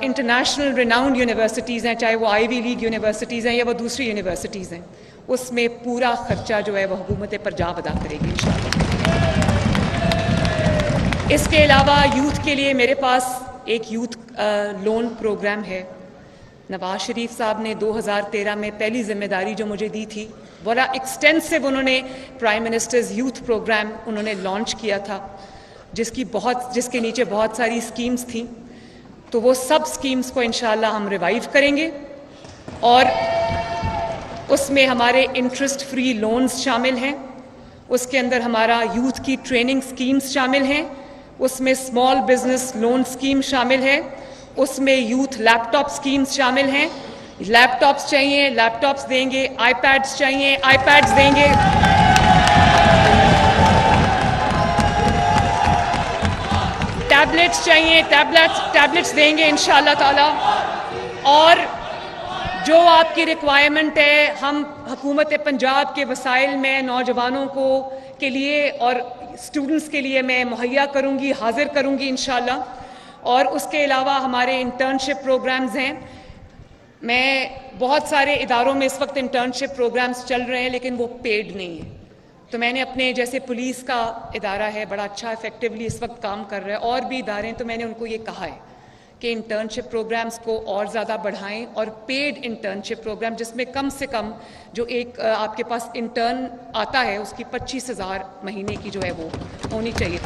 इंटरनेशनल रिनाउंड यूनिवर्सिटीज़ हैं, चाहे वो आईवी लीग यूनिवर्सिटीज़ हैं या वो दूसरी यूनिवर्सिटीज़ हैं, उसमें पूरा खर्चा जो है वह हुकूमत पंजाब अदा करेगी इंशाअल्लाह। इसके अलावा यूथ के लिए मेरे पास एक यूथ लोन प्रोग्राम है। नवाज शरीफ साहब ने 2013 में पहली जिम्मेदारी जो मुझे दी थी, बड़ा एक्सटेंसिव उन्होंने प्राइम मिनिस्टर्स यूथ प्रोग्राम उन्होंने लॉन्च किया था, जिसके नीचे बहुत सारी स्कीम्स थी। तो वो सब स्कीम्स को इंशाअल्लाह हम रिवाइव करेंगे और उसमें हमारे इंटरेस्ट फ्री लोन्स शामिल हैं, उसके अंदर हमारा यूथ की ट्रेनिंग स्कीम्स शामिल हैं, उसमें स्मॉल बिजनेस लोन स्कीम शामिल है, उसमें यूथ लैपटॉप स्कीम्स शामिल हैं। लैपटॉप्स चाहिए, लैपटॉप्स देंगे, आईपैड्स चाहिए, आईपैड्स देंगे। टैबलेट्स चाहिए, टैबलेट्स देंगे इंशाअल्लाह ताला। और जो आपकी रिक्वायरमेंट है हम हुकूमत पंजाब के वसाइल में नौजवानों को के लिए और स्टूडेंट्स के लिए मैं मुहैया करूँगी, हाजिर करूँगी इंशाअल्लाह। और उसके अलावा हमारे इंटर्नशिप प्रोग्राम्स हैं। मैं बहुत सारे इदारों में इस वक्त इंटर्नशिप प्रोग्राम्स चल रहे हैं लेकिन वो पेड नहीं है। तो मैंने अपने जैसे पुलिस का इदारा है, बड़ा अच्छा इफेक्टिवली इस वक्त काम कर रहा है, और भी इदारे हैं, तो मैंने उनको ये कहा है कि इंटर्नशिप प्रोग्राम्स को और ज़्यादा बढ़ाएं और पेड इंटर्नशिप प्रोग्राम जिसमें कम से कम जो एक आपके पास इंटर्न आता है उसकी 25,000 महीने की जो है वो होनी चाहिए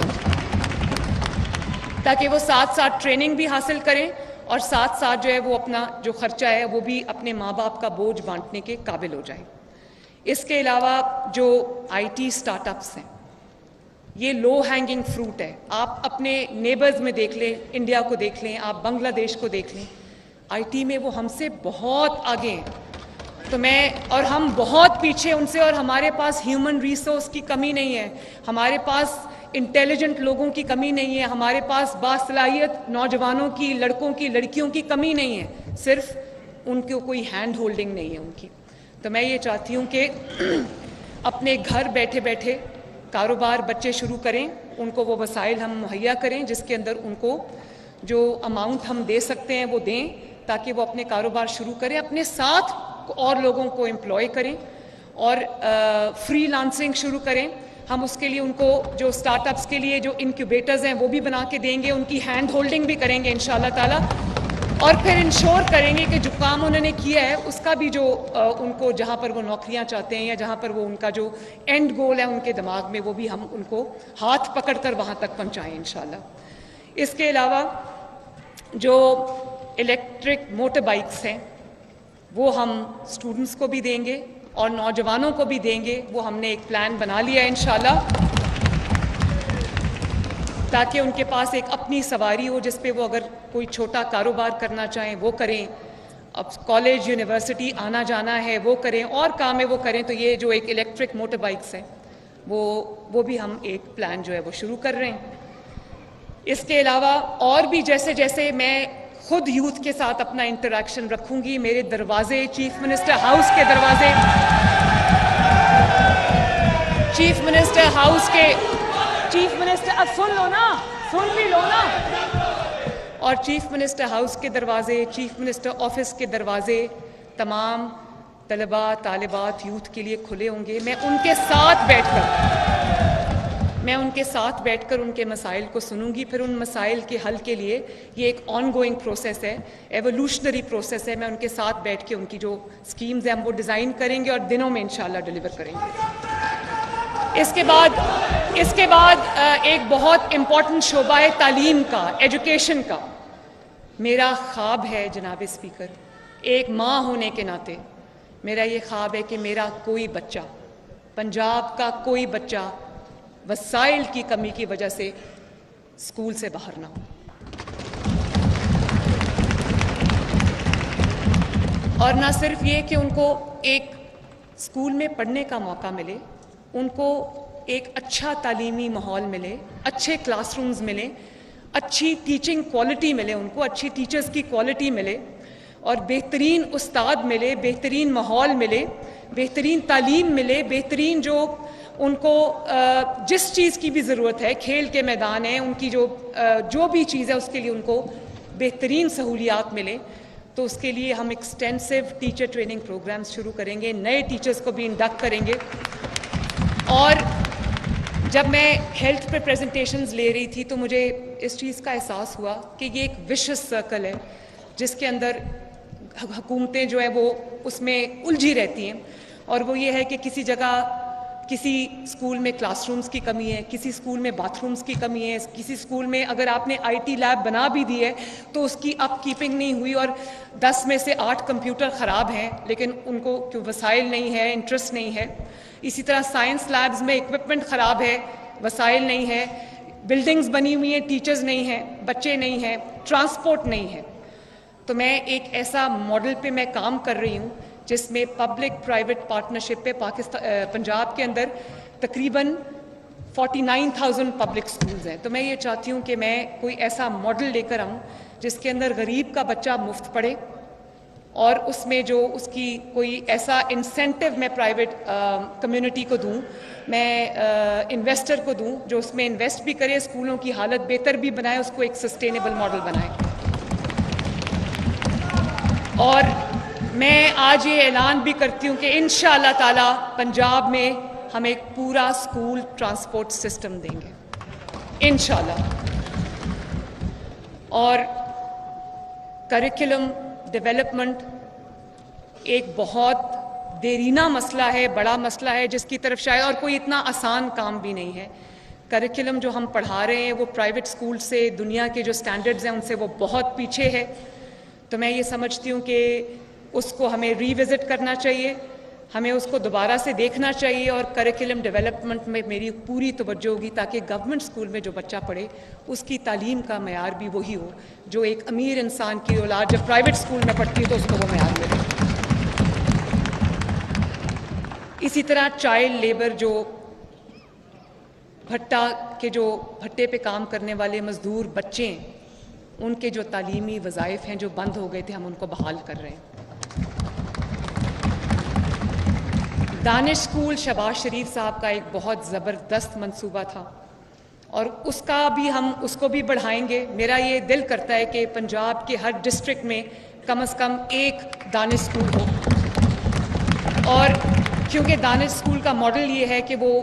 ताकि वो साथ साथ ट्रेनिंग भी हासिल करें और साथ साथ जो है वो अपना जो खर्चा है वो भी अपने माँ बाप का बोझ बांटने के काबिल हो जाए। इसके अलावा जो IT स्टार्टअप्स हैं ये लो हैंगिंग फ्रूट है। आप अपने नेबर्स में देख लें, इंडिया को देख लें, आप बांग्लादेश को देख लें, IT में वो हमसे बहुत आगे हैं। तो और हम बहुत पीछे उनसे, और हमारे पास ह्यूमन रिसोर्स की कमी नहीं है, हमारे पास इंटेलिजेंट लोगों की कमी नहीं है, हमारे पास बासलाहियत नौजवानों की, लड़कों की, लड़कियों की कमी नहीं है, सिर्फ उनको कोई हैंड होल्डिंग नहीं है उनकी। तो मैं ये चाहती हूँ कि अपने घर बैठे बैठे कारोबार बच्चे शुरू करें, उनको वो वसाइल हम मुहैया करें जिसके अंदर उनको जो अमाउंट हम दे सकते हैं वो दें ताकि वो अपने कारोबार शुरू करें, अपने साथ और लोगों को एम्प्लॉय करें और फ्रीलांसिंग शुरू करें। हम उसके लिए उनको जो स्टार्टअप्स के लिए जो इनक्यूबेटर्स हैं वो भी बना के देंगे, उनकी हैंड होल्डिंग भी करेंगे इंशाअल्लाह ताला, और फिर इंश्योर करेंगे कि जो काम उन्होंने किया है उसका भी जो उनको जहाँ पर वो नौकरियाँ चाहते हैं या जहाँ पर वो उनका जो एंड गोल है उनके दिमाग में वो भी हम उनको हाथ पकड़कर वहाँ तक पहुँचाएँ इंशाअल्लाह। इसके अलावा जो इलेक्ट्रिक मोटर बाइक्स हैं वो हम स्टूडेंट्स को भी देंगे और नौजवानों को भी देंगे, वो हमने एक प्लान बना लिया है इंशाअल्लाह, ताकि उनके पास एक अपनी सवारी हो जिस पे वो अगर कोई छोटा कारोबार करना चाहें वो करें, अब कॉलेज यूनिवर्सिटी आना जाना है वो करें, और काम है वो करें। तो ये जो एक इलेक्ट्रिक मोटर बाइक्स हैं वो भी हम एक प्लान जो है वो शुरू कर रहे हैं। इसके अलावा और भी जैसे जैसे मैं खुद यूथ के साथ अपना इंटरेक्शन रखूंगी, मेरे दरवाजे चीफ मिनिस्टर हाउस के दरवाजे, चीफ मिनिस्टर अब सुन लो ना, सुन भी लो ना। और चीफ मिनिस्टर हाउस के दरवाजे, चीफ मिनिस्टर ऑफिस के दरवाजे तमाम तलबा तालिबात यूथ के लिए खुले होंगे। मैं उनके साथ बैठकर उनके मसाइल को सुनूंगी, फिर उन मसाइल के हल के लिए ये एक ऑनगोइंग प्रोसेस है, एवोल्यूशनरी प्रोसेस है। मैं उनके साथ बैठ के उनकी जो स्कीम्स हैं हम वो डिज़ाइन करेंगे और दिनों में इंशाल्लाह डिलीवर करेंगे। इसके बाद एक बहुत इम्पॉर्टेंट शोबा है तालीम का, एजुकेशन का। मेरा ख्वाब है जनाब स्पीकर, एक माँ होने के नाते मेरा ये ख्वाब है कि मेरा कोई बच्चा, पंजाब का कोई बच्चा वसाइल की कमी की वजह से स्कूल से बाहर ना हो। और ना सिर्फ ये कि उनको एक स्कूल में पढ़ने का मौका मिले, उनको एक अच्छा तालीमी माहौल मिले, अच्छे क्लासरूम्स मिले, अच्छी टीचिंग क्वालिटी मिले, उनको अच्छी टीचर्स की क्वालिटी मिले और बेहतरीन उस्ताद मिले, बेहतरीन माहौल मिले, बेहतरीन तालीम मिले, बेहतरीन जो उनको जिस चीज़ की भी ज़रूरत है, खेल के मैदान है, उनकी जो भी चीज़ है उसके लिए उनको बेहतरीन सहूलियात मिले। तो उसके लिए हम एक्सटेंसिव टीचर ट्रेनिंग प्रोग्राम्स शुरू करेंगे, नए टीचर्स को भी इंडक्ट करेंगे। और जब मैं हेल्थ पे प्रेजेंटेशंस ले रही थी तो मुझे इस चीज़ का एहसास हुआ कि ये एक विशेष सर्कल है जिसके अंदर हुकूमतें जो है वो उसमें उलझी रहती हैं। और वो ये है कि किसी जगह किसी स्कूल में क्लासरूम्स की कमी है, किसी स्कूल में बाथरूम्स की कमी है, किसी स्कूल में अगर आपने आईटी लैब बना भी दी है तो उसकी अपकीपिंग नहीं हुई और 10 में से 8 कंप्यूटर ख़राब हैं, लेकिन उनको क्यों वसाइल नहीं है, इंटरेस्ट नहीं है। इसी तरह साइंस लैब्स में इक्विपमेंट ख़राब है, वसाइल नहीं है, बिल्डिंग्स बनी हुई हैं, टीचर्स नहीं हैं, बच्चे नहीं हैं, ट्रांसपोर्ट नहीं है। तो मैं एक ऐसा मॉडल पे मैं काम कर रही हूँ जिसमें पब्लिक प्राइवेट पार्टनरशिप पे पंजाब के अंदर तकरीबन 49,000 पब्लिक स्कूल्स हैं। तो मैं ये चाहती हूँ कि मैं कोई ऐसा मॉडल लेकर आऊँ जिसके अंदर गरीब का बच्चा मुफ्त पढ़े और उसमें जो उसकी कोई ऐसा इंसेंटिव मैं प्राइवेट कम्युनिटी को दूँ, मैं इन्वेस्टर को दूँ जो उसमें इन्वेस्ट भी करे, स्कूलों की हालत बेहतर भी बनाए, उसको एक सस्टेनेबल मॉडल बनाए। और मैं आज ये ऐलान भी करती हूँ कि इंशाअल्लाह ताला पंजाब में हम एक पूरा स्कूल ट्रांसपोर्ट सिस्टम देंगे इंशाअल्लाह। और करिकुलम डेवलपमेंट एक बहुत देरीना मसला है, बड़ा मसला है जिसकी तरफ शायद और कोई इतना आसान काम भी नहीं है। करिकुलम जो हम पढ़ा रहे हैं वो प्राइवेट स्कूल से, दुनिया के जो स्टैंडर्ड्स हैं उनसे वो बहुत पीछे है। तो मैं ये समझती हूँ कि उसको हमें रिविज़िट करना चाहिए, हमें उसको दोबारा से देखना चाहिए और करिकुलम डेवलपमेंट में मेरी पूरी तवज्जो होगी ताकि गवर्नमेंट स्कूल में जो बच्चा पढ़े उसकी तालीम का मयार भी वही हो जो एक अमीर इंसान की औलाद जब प्राइवेट स्कूल में पढ़ती है तो उसको वो मयार मिले। इसी तरह चाइल्ड लेबर, जो भट्टे पे काम करने वाले मजदूर बच्चे हैं, उनके जो तालीमी वज़ाइफ हैं जो बंद हो गए थे, हम उनको बहाल कर रहे हैं। दानिश स्कूल शहबाज शरीफ साहब का एक बहुत ज़बरदस्त मंसूबा था और उसको भी बढ़ाएंगे। मेरा ये दिल करता है कि पंजाब के हर डिस्ट्रिक्ट में कम से कम एक दानिश स्कूल हो। और क्योंकि दानिश स्कूल का मॉडल ये है कि वो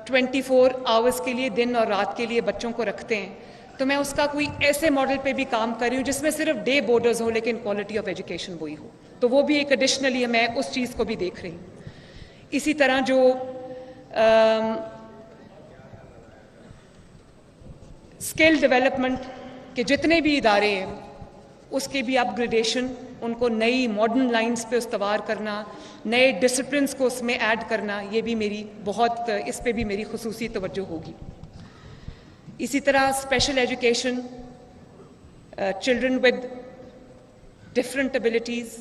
24 आवर्स के लिए, दिन और रात के लिए बच्चों को रखते हैं, तो मैं उसका कोई ऐसे मॉडल पे भी काम कर रही हूँ जिसमें सिर्फ डे बोर्डर्स हो लेकिन क्वालिटी ऑफ एजुकेशन वही हो। तो वो भी एक एडिशनली मैं उस चीज़ को भी देख रही हूँ। इसी तरह जो स्किल डेवलपमेंट के जितने भी इदारे हैं उसके भी अपग्रेडेशन, उनको नई मॉडर्न लाइंस पे उस्तवार करना, नए डिसिप्लिन्स को उसमें ऐड करना, ये भी इस पे भी मेरी खुसूसी तवज्जो होगी। इसी तरह special education, children with different abilities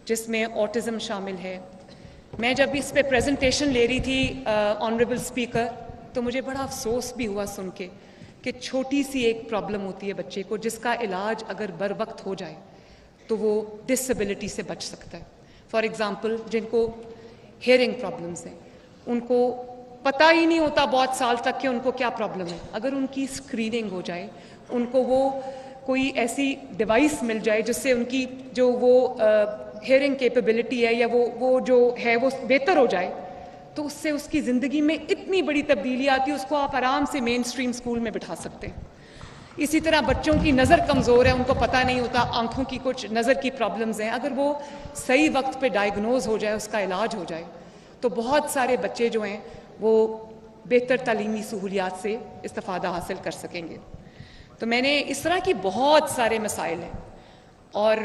जिसमें ऑटिज़म शामिल है। मैं जब इस पे प्रेजेंटेशन ले रही थी ऑनरेबल स्पीकर, तो मुझे बड़ा अफसोस भी हुआ सुन के कि छोटी सी एक प्रॉब्लम होती है बच्चे को जिसका इलाज अगर बर वक्त हो जाए तो वो डिसेबिलिटी से बच सकता है। फॉर एग्ज़ाम्पल, जिनको हेयरिंग प्रॉब्लम्स हैं उनको पता ही नहीं होता बहुत साल तक कि उनको क्या प्रॉब्लम है। अगर उनकी स्क्रीनिंग हो जाए, उनको वो कोई ऐसी डिवाइस मिल जाए जिससे उनकी जो वो हियरिंग कैपेबिलिटी है या वो जो है वो बेहतर हो जाए, तो उससे उसकी ज़िंदगी में इतनी बड़ी तब्दीली आती है, उसको आप आराम से मेन स्ट्रीम स्कूल में बिठा सकते हैं। इसी तरह बच्चों की नज़र कमज़ोर है, उनको पता नहीं होता, आंखों की कुछ नज़र की प्रॉब्लम्स हैं, अगर वो सही वक्त पे डायग्नोज हो जाए, उसका इलाज हो जाए, तो बहुत सारे बच्चे जो हैं वो बेहतर तालीमी सहूलियात से इस्तिफ़ादा हासिल कर सकेंगे। तो मैंने इस तरह की बहुत सारे मसाइल हैं, और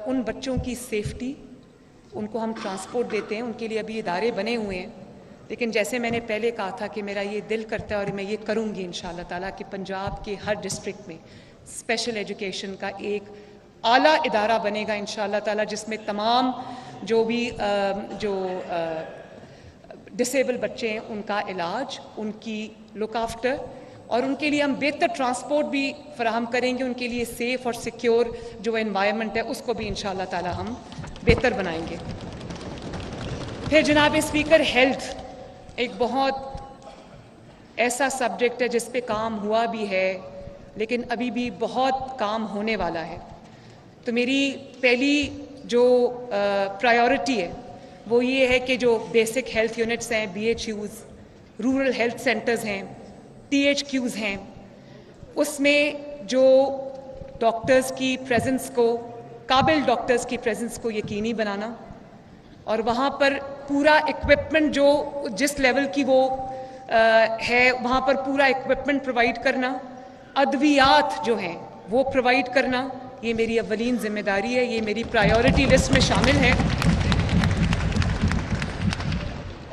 उन बच्चों की सेफ्टी, उनको हम ट्रांसपोर्ट देते हैं, उनके लिए अभी इदारे बने हुए हैं, लेकिन जैसे मैंने पहले कहा था कि मेरा ये दिल करता है और मैं ये करूँगी इंशाअल्लाह ताला कि पंजाब के हर डिस्ट्रिक्ट में स्पेशल एजुकेशन का एक आला इदारा बनेगा इंशाअल्लाह ताला, जिसमें तमाम जो भी डिसेबल बच्चे हैं उनका इलाज, उनकी लुक आफ्टर, और उनके लिए हम बेहतर ट्रांसपोर्ट भी फराहम करेंगे, उनके लिए सेफ़ और सिक्योर जो एनवायरनमेंट है उसको भी इंशाअल्लाह ताला हम बेहतर बनाएंगे। फिर जनाब स्पीकर, हेल्थ एक बहुत ऐसा सब्जेक्ट है जिस पे काम हुआ भी है, लेकिन अभी भी बहुत काम होने वाला है। तो मेरी पहली जो प्रायोरिटी है वो ये है कि जो बेसिक हेल्थ यूनिट्स हैं, BHUs, रूरल हेल्थ सेंटर्स हैं, THQs हैं, उसमें जो डॉक्टर्स की प्रेजेंस को, काबिल डॉक्टर्स की प्रेजेंस को यकीनी बनाना, और वहाँ पर पूरा इक्विपमेंट जो जिस लेवल की वो है वहाँ पर पूरा इक्विपमेंट प्रोवाइड करना, अद्वियात जो हैं वो प्रोवाइड करना, ये मेरी अव्वलीन जिम्मेदारी है, ये मेरी प्रायोरिटी लिस्ट में शामिल है।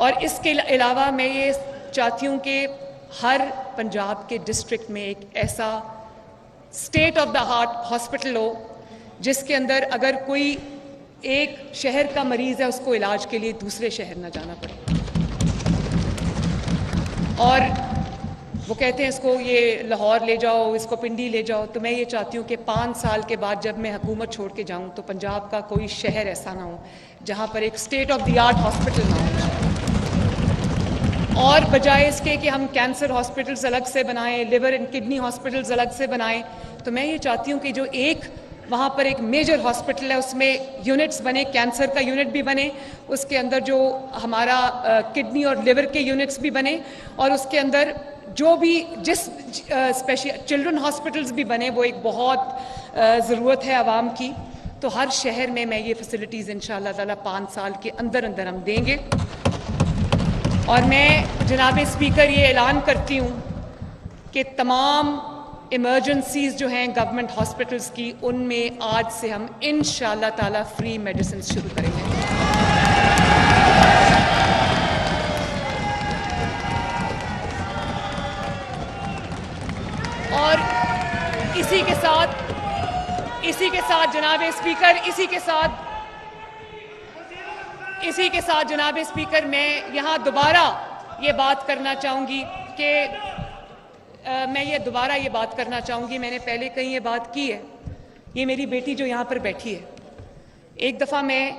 और इसके अलावा मैं ये चाहती हूँ कि हर पंजाब के डिस्ट्रिक्ट में एक ऐसा state of the heart hospital हो जिसके अंदर अगर कोई एक शहर का मरीज़ है उसको इलाज के लिए दूसरे शहर ना जाना पड़े। और वो कहते हैं इसको ये लाहौर ले जाओ, इसको पिंडी ले जाओ, तो मैं ये चाहती हूँ कि 5 साल के बाद जब मैं हुकूमत छोड़ के जाऊँ तो पंजाब का कोई शहर ऐसा ना हो जहाँ पर एक state of the art hospital ना हो। और बजाय इसके कि हम कैंसर हॉस्पिटल्स अलग से बनाएं, लिवर एंड किडनी हॉस्पिटल्स अलग से बनाएं, तो मैं ये चाहती हूँ कि जो एक वहाँ पर एक मेजर हॉस्पिटल है उसमें यूनिट्स बने, कैंसर का यूनिट भी बने, उसके अंदर जो हमारा किडनी और लिवर के यूनिट्स भी बने, और उसके अंदर जो भी जिस स्पेशल चिल्ड्रन हॉस्पिटल्स भी बने, वो एक बहुत ज़रूरत है आवाम की। तो हर शहर में मैं ये फैसिलिटीज़ इंशाअल्लाह ताला 5 साल के अंदर अंदर हम देंगे। और मैं जनाब स्पीकर ये ऐलान करती हूँ कि तमाम इमरजेंसीज़ जो हैं गवर्नमेंट हॉस्पिटल्स की, उनमें आज से हम इंशाअल्लाह ताला फ्री मेडिसिन शुरू करेंगे। और इसी के साथ जनाब स्पीकर, इसी के साथ जनाब स्पीकर, मैं यहाँ दोबारा ये बात करना चाहूँगी कि मैंने पहले कहीं ये बात की है, ये मेरी बेटी जो यहाँ पर बैठी है, एक दफ़ा मैं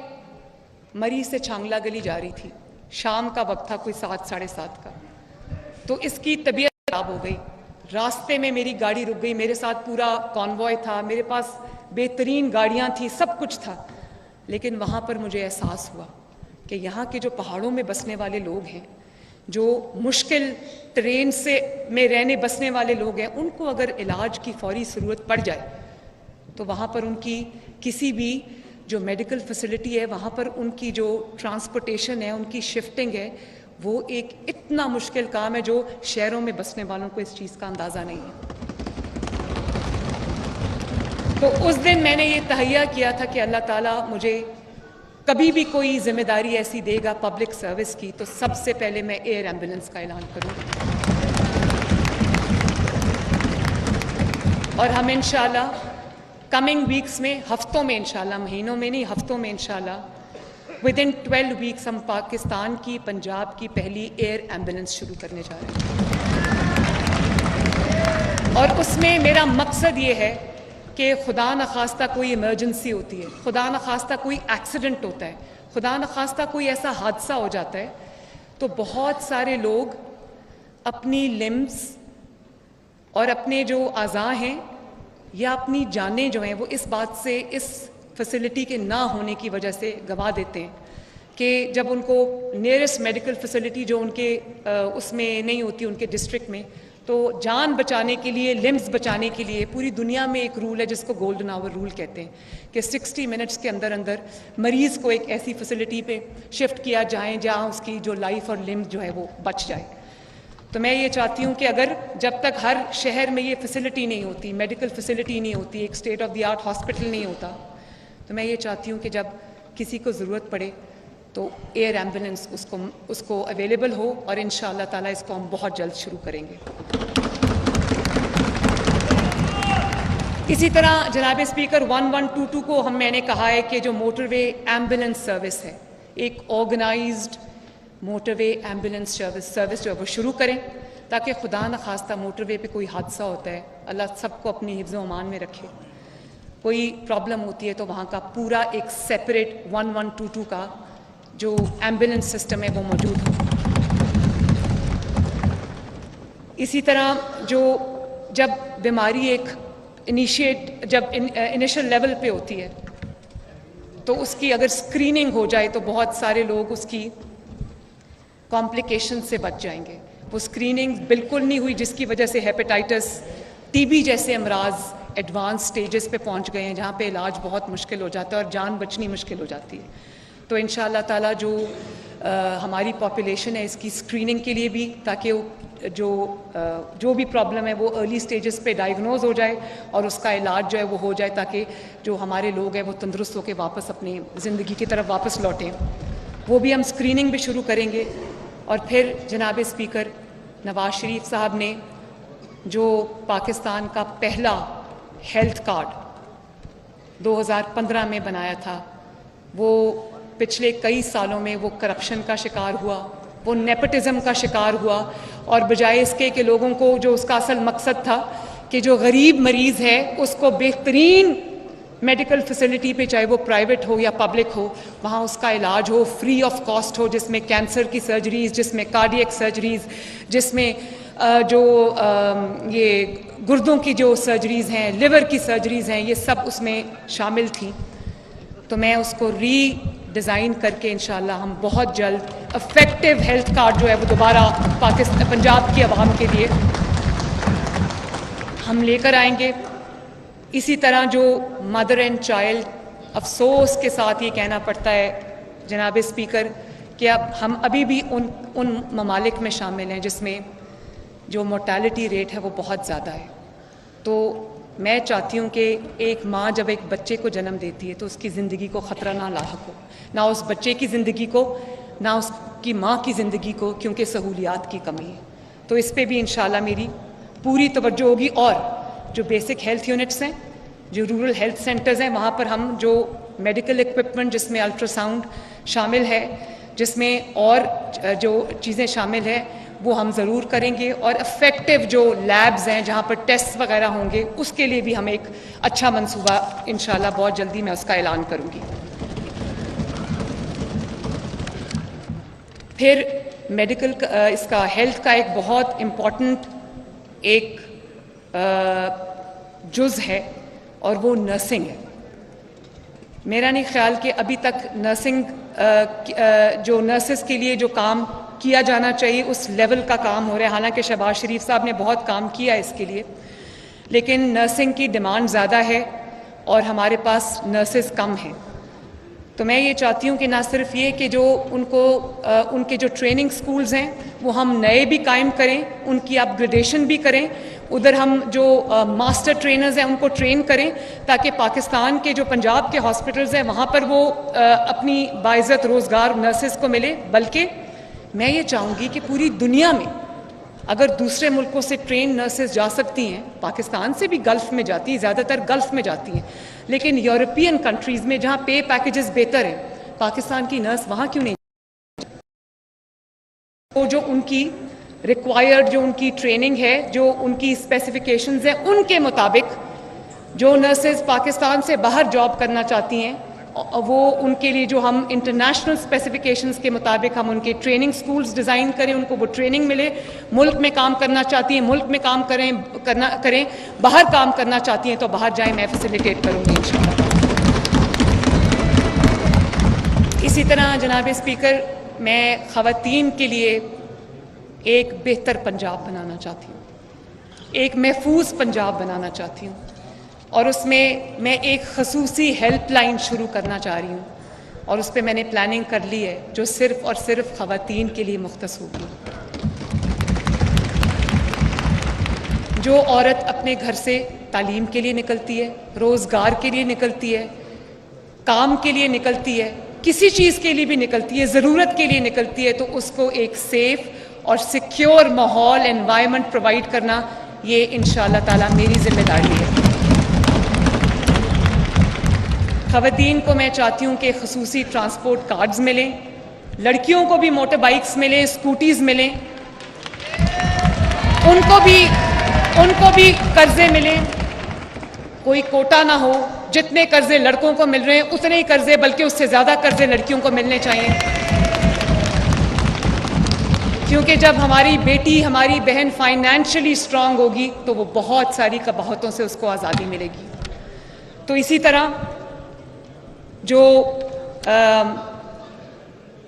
मरी से छांगला गली जा रही थी, शाम का वक्त था, कोई 7 साढ़े 7 का, तो इसकी तबीयत खराब हो गई। रास्ते में मेरी गाड़ी रुक गई, मेरे साथ पूरा कॉन्वॉय था, मेरे पास बेहतरीन गाड़ियाँ थी, सब कुछ था, लेकिन वहाँ पर मुझे एहसास हुआ कि यहाँ के जो पहाड़ों में बसने वाले लोग हैं, जो मुश्किल ट्रेन में रहने बसने वाले लोग हैं, उनको अगर इलाज की फौरी ज़रूरत पड़ जाए तो वहाँ पर उनकी किसी भी जो मेडिकल फैसिलिटी है, वहाँ पर उनकी जो ट्रांसपोर्टेशन है, उनकी शिफ्टिंग है, वो एक इतना मुश्किल काम है जो शहरों में बसने वालों को इस चीज़ का अंदाज़ा नहीं है। तो उस दिन मैंने ये तहैया किया था कि अल्लाह ताला मुझे कभी भी कोई जिम्मेदारी ऐसी देगा पब्लिक सर्विस की, तो सबसे पहले मैं एयर एम्बुलेंस का ऐलान करूँगी। और हम इंशाल्लाह कमिंग वीक्स में, हफ्तों में इंशाल्लाह, महीनों में नहीं, हफ्तों में इंशाल्लाह विदिन 12 वीक्स हम पाकिस्तान की, पंजाब की पहली एयर एम्बुलेंस शुरू करने जा रहे हैं। और उसमें मेरा मकसद ये है कि खुदा न खास्ता कोई इमरजेंसी होती है, खुदा न खास्ता कोई एक्सीडेंट होता है, खुदा न खास्ता कोई ऐसा हादसा हो जाता है, तो बहुत सारे लोग अपनी लिम्स और अपने जो आज़ा हैं या अपनी जानें जो हैं वो इस बात से, इस फैसिलिटी के ना होने की वजह से गंवा देते हैं कि जब उनको नियरेस्ट मेडिकल फैसिलिटी जो उनके उसमें नहीं होती उनके डिस्ट्रिक्ट में, तो जान बचाने के लिए, लिम्स बचाने के लिए पूरी दुनिया में एक रूल है जिसको गोल्डन आवर रूल कहते हैं कि 60 मिनट्स के अंदर अंदर मरीज़ को एक ऐसी फैसिलिटी पे शिफ्ट किया जाए जहां उसकी जो लाइफ और लिम्स जो है वो बच जाए। तो मैं ये चाहती हूँ कि अगर जब तक हर शहर में ये फैसिलिटी नहीं होती, मेडिकल फैसिलिटी नहीं होती, एक state of the art hospital नहीं होता, तो मैं ये चाहती हूँ कि जब किसी को ज़रूरत पड़े तो एयर एम्बुलेंस उसको अवेलेबल हो, और इंशाअल्लाह ताला इसको हम बहुत जल्द शुरू करेंगे। इसी तरह जनाब स्पीकर 1122 को मैंने कहा है कि जो मोटरवे एम्बुलेंस सर्विस है, एक ऑर्गेनाइज्ड मोटरवे एम्बुलेंस सर्विस जो है वो शुरू करें, ताकि खुदा न खास्ता मोटरवे पे कोई हादसा होता है, अल्लाह सबको अपनी हिफ्ज़ अमान में रखे, कोई प्रॉब्लम होती है तो वहाँ का पूरा एक सेपरेट 1122 का जो एम्बुलेंस सिस्टम है वो मौजूद हो। इसी तरह जो जब बीमारी एक इनिशियल लेवल पे होती है तो उसकी अगर स्क्रीनिंग हो जाए तो बहुत सारे लोग उसकी कॉम्प्लिकेशन से बच जाएंगे। वो स्क्रीनिंग बिल्कुल नहीं हुई जिसकी वजह से हेपेटाइटिस, टीबी जैसे अमराज एडवांस स्टेजेस पे पहुंच गए हैं जहाँ पे इलाज बहुत मुश्किल हो जाता है और जान बचनी मुश्किल हो जाती है। तो इंशाअल्लाह ताला जो हमारी पॉपुलेशन है इसकी स्क्रीनिंग के लिए भी, ताकि जो भी प्रॉब्लम है वो अर्ली स्टेजेस पे डायग्नोज हो जाए और उसका इलाज जो है वो हो जाए, ताकि जो हमारे लोग हैं वो तंदुरुस्त होकर वापस अपनी ज़िंदगी की तरफ वापस लौटें। वो भी हम स्क्रीनिंग भी शुरू करेंगे। और फिर जनाब स्पीकर, नवाज शरीफ साहब ने जो पाकिस्तान का पहला हेल्थ कार्ड 2015 में बनाया था, वो पिछले कई सालों में वो करप्शन का शिकार हुआ, वो नेपोटिज्म का शिकार हुआ, और बजाय इसके कि लोगों को जो उसका असल मकसद था कि जो गरीब मरीज़ है उसको बेहतरीन मेडिकल फैसिलिटी पे, चाहे वो प्राइवेट हो या पब्लिक हो, वहाँ उसका इलाज हो, फ्री ऑफ कॉस्ट हो, जिसमें कैंसर की सर्जरीज़, जिसमें कार्डियक सर्जरीज़, जिसमें ये गुर्दों की जो सर्जरीज़ हैं, लिवर की सर्जरीज़ हैं, ये सब उसमें शामिल थी। तो मैं उसको डिज़ाइन करके इंशाअल्लाह हम बहुत जल्द इफेक्टिव हेल्थ कार्ड जो है वो दोबारा पाकिस्तान, पंजाब की आवाम के लिए हम लेकर आएंगे। इसी तरह जो मदर एंड चाइल्ड, अफसोस के साथ ये कहना पड़ता है जनाब स्पीकर कि अब हम अभी भी उन ममालिक में शामिल हैं जिसमें जो मोर्टालिटी रेट है वो बहुत ज़्यादा है। तो मैं चाहती हूँ कि एक माँ जब एक बच्चे को जन्म देती है तो उसकी ज़िंदगी को ख़तरा ना लाहक हो, ना उस बच्चे की ज़िंदगी को, ना उसकी माँ की ज़िंदगी को, क्योंकि सहूलियात की कमी है। तो इस पे भी इंशाल्लाह मेरी पूरी तवज्जो होगी। और जो बेसिक हेल्थ यूनिट्स हैं, जो रूरल हेल्थ सेंटर्स हैं, वहाँ पर हम जो मेडिकल इक्विपमेंट जिसमें अल्ट्रासाउंड शामिल है, जिसमें और जो चीज़ें शामिल है, वो हम ज़रूर करेंगे। और इफ़ेक्टिव जो लैब्स हैं जहाँ पर टेस्ट वगैरह होंगे, उसके लिए भी हम एक अच्छा मंसूबा इंशाल्लाह बहुत जल्दी मैं उसका ऐलान करूँगी। फिर मेडिकल इसका हेल्थ का एक बहुत इम्पॉर्टेंट एक जुज़ है और वो नर्सिंग है। मेरा नहीं ख्याल कि अभी तक नर्सिंग जो नर्सेस के लिए जो काम किया जाना चाहिए उस लेवल का काम हो रहा है। हालांकि शहबाज शरीफ साहब ने बहुत काम किया इसके लिए, लेकिन नर्सिंग की डिमांड ज़्यादा है और हमारे पास नर्सेस कम हैं। तो मैं ये चाहती हूँ कि ना सिर्फ ये कि जो उनके जो ट्रेनिंग स्कूल्स हैं वो हम नए भी कायम करें, उनकी अपग्रेडेशन भी करें, उधर हम जो मास्टर ट्रेनर्स हैं उनको ट्रेन करें, ताकि पाकिस्तान के जो पंजाब के हॉस्पिटल्स हैं वहाँ पर वो अपनी बाइज़्ज़त रोज़गार नर्सेस को मिले। बल्कि मैं ये चाहूँगी कि पूरी दुनिया में अगर दूसरे मुल्कों से ट्रेन नर्सेज जा सकती हैं, पाकिस्तान से भी गल्फ़ में जाती हैं, ज़्यादातर गल्फ़ में जाती हैं, लेकिन यूरोपियन कंट्रीज़ में जहाँ पे पैकेजेस बेहतर हैं, पाकिस्तान की नर्स वहाँ क्यों नहीं? तो जो उनकी रिक्वायर्ड जो उनकी ट्रेनिंग है, जो उनकी स्पेसिफिकेशंस हैं, उनके मुताबिक जो नर्सेज पाकिस्तान से बाहर जॉब करना चाहती हैं वो उनके लिए जो हम इंटरनेशनल स्पेसिफिकेशंस के मुताबिक हम उनके ट्रेनिंग स्कूल्स डिज़ाइन करें, उनको वो ट्रेनिंग मिले। मुल्क में काम करना चाहती हैं मुल्क में काम करें, बाहर काम करना चाहती हैं तो बाहर जाएं, मैं फैसिलिटेट करूँगी इंशाल्लाह। इसी तरह जनाब स्पीकर, मैं ख़वातीन के लिए एक बेहतर पंजाब बनाना चाहती हूँ, एक महफूज पंजाब बनाना चाहती हूँ, और उसमें मैं एक खसूसी हेल्पलाइन शुरू करना चाह रही हूँ, और उस पर मैंने प्लानिंग कर ली है, जो सिर्फ़ और सिर्फ ख़वातीन के लिए मुख्तस होगी। जो औरत अपने घर से तालीम के लिए निकलती है, रोज़गार के लिए निकलती है, काम के लिए निकलती है, किसी चीज़ के लिए भी निकलती है, ज़रूरत के लिए निकलती है, तो उसको एक सेफ़ और सिक्योर माहौल, एनवायरनमेंट प्रोवाइड करना, ये इंशाअल्लाह ताला मेरी ज़िम्मेदारी है। ख़वातीन को मैं चाहती हूँ कि खसूसी ट्रांसपोर्ट कार्ड्स मिलें, लड़कियों को भी मोटर बाइक्स मिलें, स्कूटीज़ मिलें, उनको भी कर्ज़े मिलें, कोई कोटा ना हो। जितने कर्ज़े लड़कों को मिल रहे हैं उतने ही कर्ज़े, बल्कि उससे ज़्यादा कर्ज़े लड़कियों को मिलने चाहिए, क्योंकि जब हमारी बेटी, हमारी बहन फाइनेंशियली स्ट्रांग होगी तो वो बहुत सारी कबाहतों से उसको आज़ादी मिलेगी। तो इसी तरह जो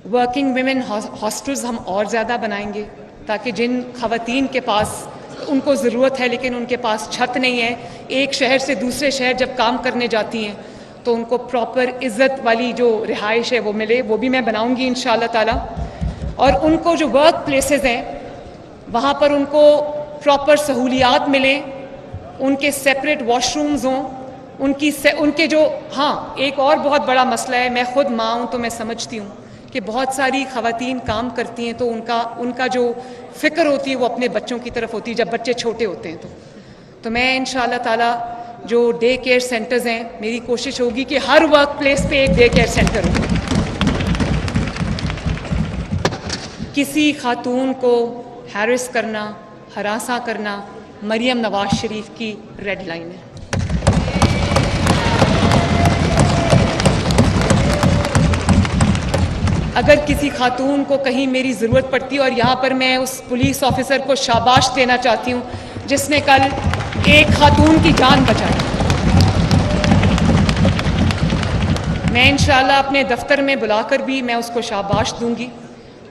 वर्किंग विमेन हॉस्टल्स हम और ज़्यादा बनाएंगे, ताकि जिन ख़वातीन के पास, उनको ज़रूरत है लेकिन उनके पास छत नहीं है, एक शहर से दूसरे शहर जब काम करने जाती हैं तो उनको प्रॉपर इज़्ज़त वाली जो रिहाइश है वो मिले, वो भी मैं बनाऊंगी इंशाअल्लाह ताला। और उनको जो वर्क प्लेसेस हैं वहाँ पर उनको प्रॉपर सहूलियात मिले, उनके सेपरेट वॉशरूम्स हों, उनके जो, हाँ, एक और बहुत बड़ा मसला है, मैं ख़ुद माँ हूँ तो मैं समझती हूँ कि बहुत सारी ख़वातीन काम करती हैं तो उनका जो फ़िक्र होती है वो अपने बच्चों की तरफ होती है जब बच्चे छोटे होते हैं। तो मैं इंशाअल्लाह ताला जो डे केयर सेंटर्स हैं, मेरी कोशिश होगी कि हर वर्क प्लेस पे एक डे केयर सेंटर हो। किसी खातून को हैरेस करना, हरासा करना मरियम नवाज शरीफ की रेड लाइन है। अगर किसी खातून को कहीं मेरी ज़रूरत पड़ती है, और यहाँ पर मैं उस पुलिस ऑफिसर को शाबाश देना चाहती हूँ जिसने कल एक खातून की जान बचाई, मैं इंशाअल्लाह अपने दफ्तर में बुलाकर भी मैं उसको शाबाश दूंगी।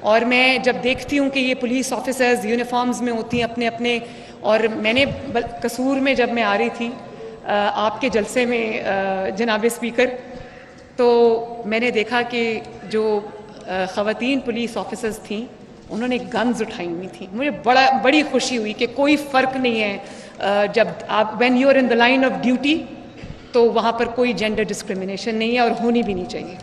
और मैं जब देखती हूँ कि ये पुलिस ऑफिसर्स यूनिफॉर्म्स में होती हैं अपने अपने, और मैंने कसूर में जब मैं आ रही थी आपके जलसे में जनाब स्पीकर, तो मैंने देखा कि जो ख़वातीन पुलिस ऑफिसर्स थीं उन्होंने गन्स उठाई हुई थी। मुझे बड़ी खुशी हुई कि कोई फ़र्क नहीं है, जब आप when you are in the line of duty तो वहाँ पर कोई जेंडर डिस्क्रिमिनेशन नहीं है और होनी भी नहीं चाहिए।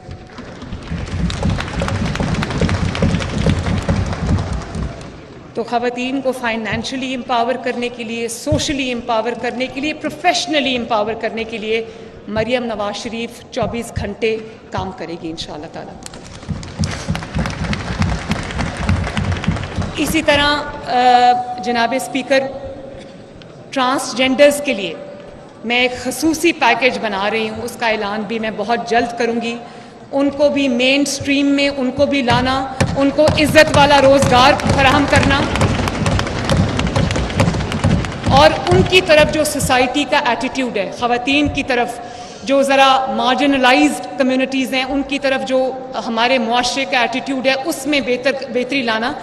तो ख़वातीन को फाइनेंशियली एम्पावर करने के लिए, सोशली एम्पावर करने के लिए, प्रोफेशनली एम्पावर करने के लिए मरियम नवाज शरीफ 24 घंटे काम करेगी इंशाअल्लाह ताला। इसी तरह जनाब स्पीकर, ट्रांसजेंडर्स के लिए मैं एक खसूसी पैकेज बना रही हूँ, उसका ऐलान भी मैं बहुत जल्द करूँगी। उनको भी मेन स्ट्रीम में उनको भी लाना, उनको इज़्ज़त वाला रोज़गार फराहम करना, और उनकी तरफ जो सोसाइटी का एटीट्यूड है ख़वातीन की तरफ, जो ज़रा मार्जिनलाइज्ड कम्युनिटीज़ हैं उनकी तरफ जो हमारे मुआशरे का एटीट्यूड है, उसमें बेहतरी लाना।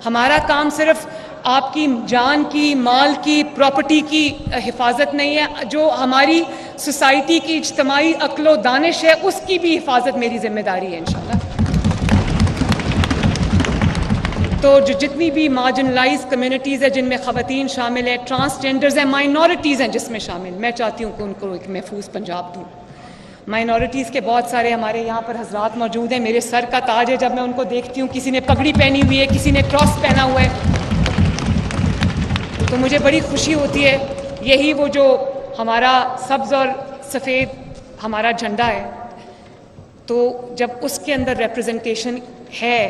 हमारा काम सिर्फ आपकी जान की, माल की, प्रॉपर्टी की हिफाजत नहीं है, जो हमारी सोसाइटी की इज्तमाई अक्लो दानिश है उसकी भी हिफाजत मेरी जिम्मेदारी है इंशाअल्लाह। तो जो जितनी भी मार्जिनलाइज कम्युनिटीज़ है जिनमें ख़वातीन शामिल है, ट्रांसजेंडर्स हैं, माइनॉरिटीज़ हैं जिसमें शामिल, मैं चाहती हूँ कि उनको एक महफूज पंजाब दूँ। माइनॉरिटीज़ के बहुत सारे हमारे यहाँ पर हजरात मौजूद हैं, मेरे सर का ताज है जब मैं उनको देखती हूँ। किसी ने पगड़ी पहनी हुई है, किसी ने क्रॉस पहना हुआ है, तो मुझे बड़ी खुशी होती है। यही वो जो हमारा सब्ज़ और सफ़ेद हमारा झंडा है, तो जब उसके अंदर रिप्रेजेंटेशन है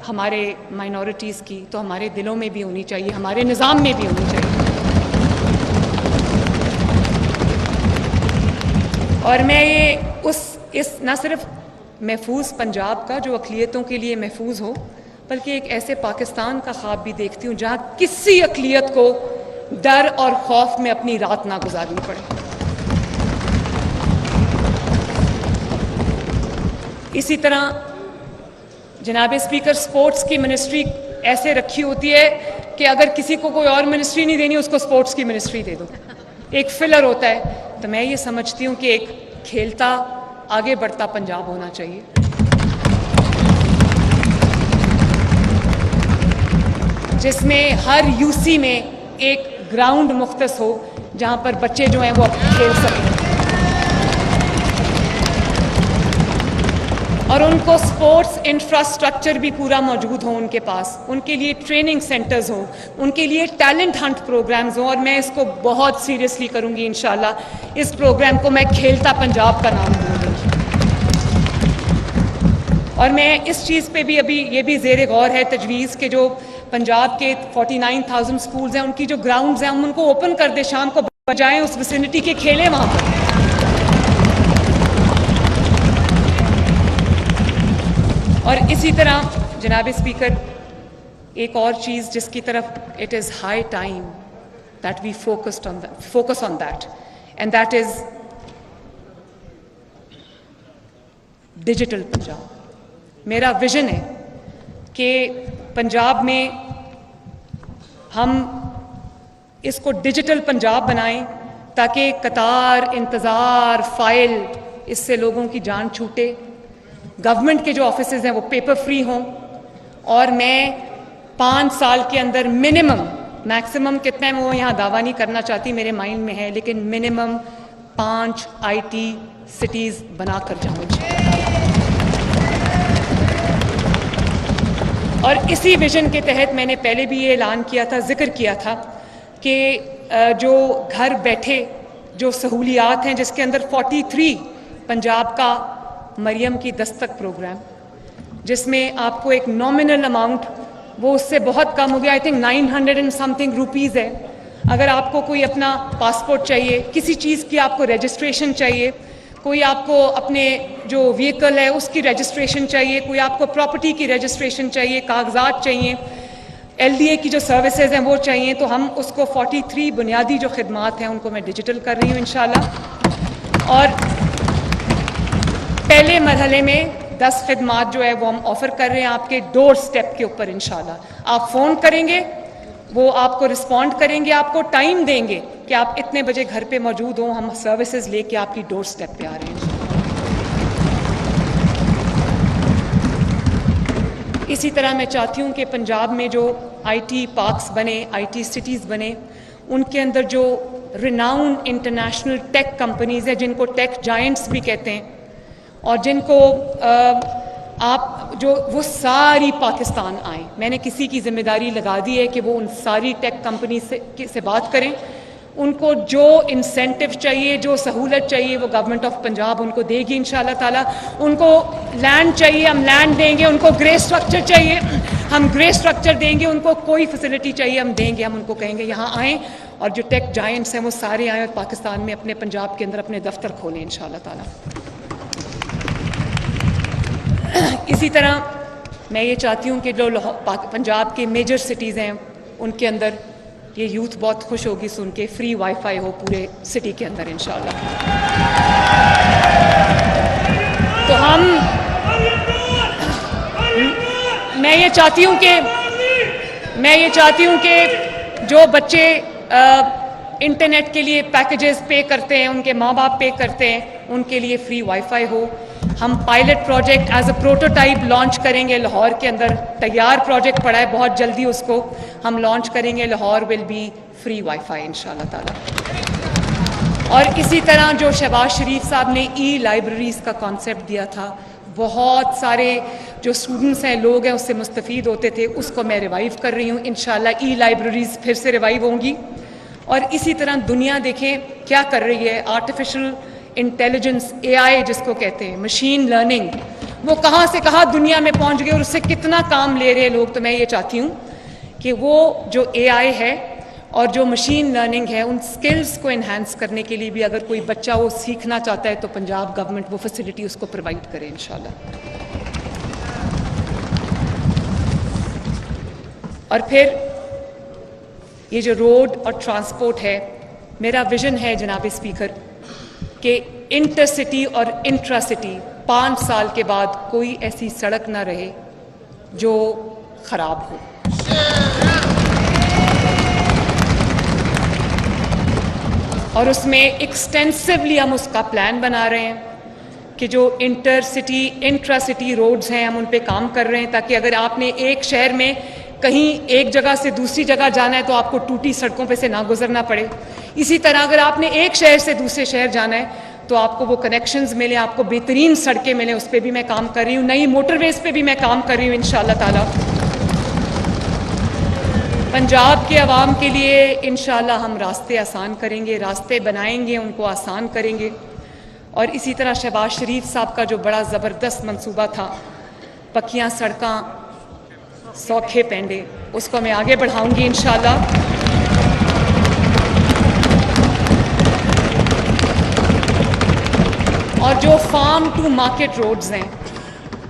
हमारे माइनॉरिटीज़ की, तो हमारे दिलों में भी होनी चाहिए, हमारे निज़ाम में भी होनी चाहिए। और मैं ये उस इस न सिर्फ महफूज पंजाब का जो अक़लियतों के लिए महफूज हो, बल्कि एक ऐसे पाकिस्तान का ख्वाब भी देखती हूँ जहाँ किसी अक़लियत को डर और खौफ में अपनी रात ना गुजारनी पड़े। इसी तरह जनाब स्पीकर, स्पोर्ट्स की मिनिस्ट्री ऐसे रखी होती है कि अगर किसी को कोई और मिनिस्ट्री नहीं देनी, उसको स्पोर्ट्स की मिनिस्ट्री दे दो, एक फिलर होता है। तो मैं ये समझती हूँ कि एक खेलता आगे बढ़ता पंजाब होना चाहिए। जिसमें हर यूसी में एक ग्राउंड मुख्तस हो जहाँ पर बच्चे जो हैं वो खेल सकें, और उनको स्पोर्ट्स इंफ्रास्ट्रक्चर भी पूरा मौजूद हो उनके पास, उनके लिए ट्रेनिंग सेंटर्स हो, उनके लिए टैलेंट हंट प्रोग्राम्स हो। और मैं इसको बहुत सीरियसली करूंगी इंशाल्लाह। इस प्रोग्राम को मैं खेलता पंजाब का नाम दूंगी। और मैं इस चीज़ पे भी अभी ये भी ज़ेरे गौर है तजवीज़ के जो पंजाब के 49,000 स्कूल्स हैं, उनकी जो ग्राउंड्स हैं हम उनको ओपन कर दे, शाम को बजाएं उस विसिनिटी के, खेलें वहाँ पर। और इसी तरह जनाब स्पीकर, एक और चीज़ जिसकी तरफ it is high time that we focus on that, and that is digital Punjab. मेरा विजन है कि पंजाब में हम इसको डिजिटल पंजाब बनाएं ताकि कतार, इंतज़ार, फाइल, इससे लोगों की जान छूटे। गवर्नमेंट के जो ऑफिसेज हैं वो पेपर फ्री हों, और मैं 5 साल के अंदर मिनिमम, मैक्सिमम कितना है वो यहाँ दावा नहीं करना चाहती, मेरे माइंड में है, लेकिन मिनिमम 5 IT सिटीज़ बनाकर जाऊँगी। और इसी विजन के तहत मैंने पहले भी ये ऐलान किया था, जिक्र किया था कि जो घर बैठे जो सहूलियात हैं, जिसके अंदर 43 पंजाब का मरियम की दस्तक प्रोग्राम, जिसमें आपको एक नॉमिनल अमाउंट, वो उससे बहुत कम हो गया, I think 900 and something rupees है। अगर आपको कोई अपना पासपोर्ट चाहिए, किसी चीज़ की आपको रजिस्ट्रेशन चाहिए, कोई आपको अपने जो व्हीकल है उसकी रजिस्ट्रेशन चाहिए, कोई आपको प्रॉपर्टी की रजिस्ट्रेशन चाहिए, कागजात चाहिए, LDA की जो सर्विसेज हैं वो चाहिए, तो हम उसको 43 बुनियादी जो खिदमात हैं उनको मैं डिजिटल कर रही हूँ इंशाल्लाह। और पहले मरहले में 10 खिदमात जो है वो हम ऑफ़र कर रहे हैं आपके डोर स्टेप के ऊपर इंशाल्लाह। आप फ़ोन करेंगे, वो आपको रिस्पॉन्ड करेंगे, आपको टाइम देंगे कि आप इतने बजे घर पे मौजूद हों, हम सर्विसेज लेके आपकी डोर स्टेप पे आ रहे हैं। इसी तरह मैं चाहती हूँ कि पंजाब में जो IT पार्क्स बने, IT सिटीज़ बने, उनके अंदर जो रिनाउंड इंटरनेशनल टेक कंपनीज़ हैं, जिनको टेक जायंट्स भी कहते हैं, और जिनको आप जो वो सारी पाकिस्तान आए। मैंने किसी की जिम्मेदारी लगा दी है कि वो उन सारी टेक कंपनी से बात करें। उनको जो इंसेंटिव चाहिए, जो सहूलत चाहिए, वो गवर्नमेंट ऑफ पंजाब उनको देगी इंशाल्लाह ताला। उनको लैंड चाहिए, हम लैंड देंगे। उनको ग्रे स्ट्रक्चर चाहिए, हम ग्रे स्ट्रक्चर देंगे। उनको कोई फैसिलिटी चाहिए, हम देंगे। हम उनको कहेंगे यहाँ आएँ, और जो टेक जायंट्स हैं वो सारे आएँ और पाकिस्तान में अपने पंजाब के अंदर अपने दफ्तर खोलें इंशाल्लाह ताला। इसी तरह मैं ये चाहती हूँ कि जो पंजाब के मेजर सिटीज़ हैं उनके अंदर ये यूथ बहुत खुश होगी सुन के, फ्री वाईफाई हो पूरे सिटी के अंदर इंशाल्लाह। तो मैं ये चाहती हूँ कि जो बच्चे इंटरनेट के लिए पैकेजेस पे करते हैं, उनके माँ बाप पे करते हैं, उनके लिए फ्री वाईफाई हो। हम pilot project as a prototype launch करेंगे लाहौर के अंदर। तैयार प्रोजेक्ट पड़ा है, बहुत जल्दी उसको हम लॉन्च करेंगे। Lahore will be free wifi इंशाल्लाह ताला। और इसी तरह जो शहबाज शरीफ साहब ने लाइब्रेरीज़ का कॉन्सेप्ट दिया था, बहुत सारे जो स्टूडेंट्स हैं, लोग हैं, उससे मुस्तफ़ीद होते थे, उसको मैं रिवाइव कर रही हूँ इंशाल्लाह। लाइब्रेरीज़ फिर से रिवाइव होंगी। और इसी तरह दुनिया देखें क्या कर रही है, आर्टिफिशियल इंटेलिजेंस, AI जिसको कहते हैं, मशीन लर्निंग, वो कहाँ से कहाँ दुनिया में पहुँच गए और उससे कितना काम ले रहे हैं लोग। तो मैं ये चाहती हूँ कि वो जो AI है और जो मशीन लर्निंग है उन स्किल्स को इन्हांस करने के लिए भी अगर कोई बच्चा वो सीखना चाहता है तो पंजाब गवर्नमेंट वो फैसिलिटी उसको प्रोवाइड करे इंशाल्लाह। और फिर ये जो रोड और ट्रांसपोर्ट है, मेरा विजन है जनाब स्पीकर कि इंटरसिटी और इंट्रा सिटी 5 साल के बाद कोई ऐसी सड़क ना रहे जो खराब हो। और उसमें एक्सटेंसिवली हम उसका प्लान बना रहे हैं कि जो inter city intra city roads हैं हम उन पे काम कर रहे हैं, ताकि अगर आपने एक शहर में कहीं एक जगह से दूसरी जगह जाना है तो आपको टूटी सड़कों पे से ना गुजरना पड़े। इसी तरह अगर आपने एक शहर से दूसरे शहर जाना है तो आपको वो कनेक्शंस मिले, आपको बेहतरीन सड़कें मिले। उस पर भी मैं काम कर रही हूँ, नई मोटरवेज पे भी मैं काम कर रही हूँ इंशाअल्लाह ताला। पंजाब के अवाम के लिए इंशाअल्लाह हम रास्ते आसान करेंगे, रास्ते बनाएंगे, उनको आसान करेंगे। और इसी तरह शहबाज शरीफ साहब का जो बड़ा ज़बरदस्त मंसूबा था, पक्कियाँ सड़कें सौखे पेंडे, उसको मैं आगे बढ़ाऊंगी इंशाअल्लाह। और जो फार्म टू मार्केट रोड्स हैं,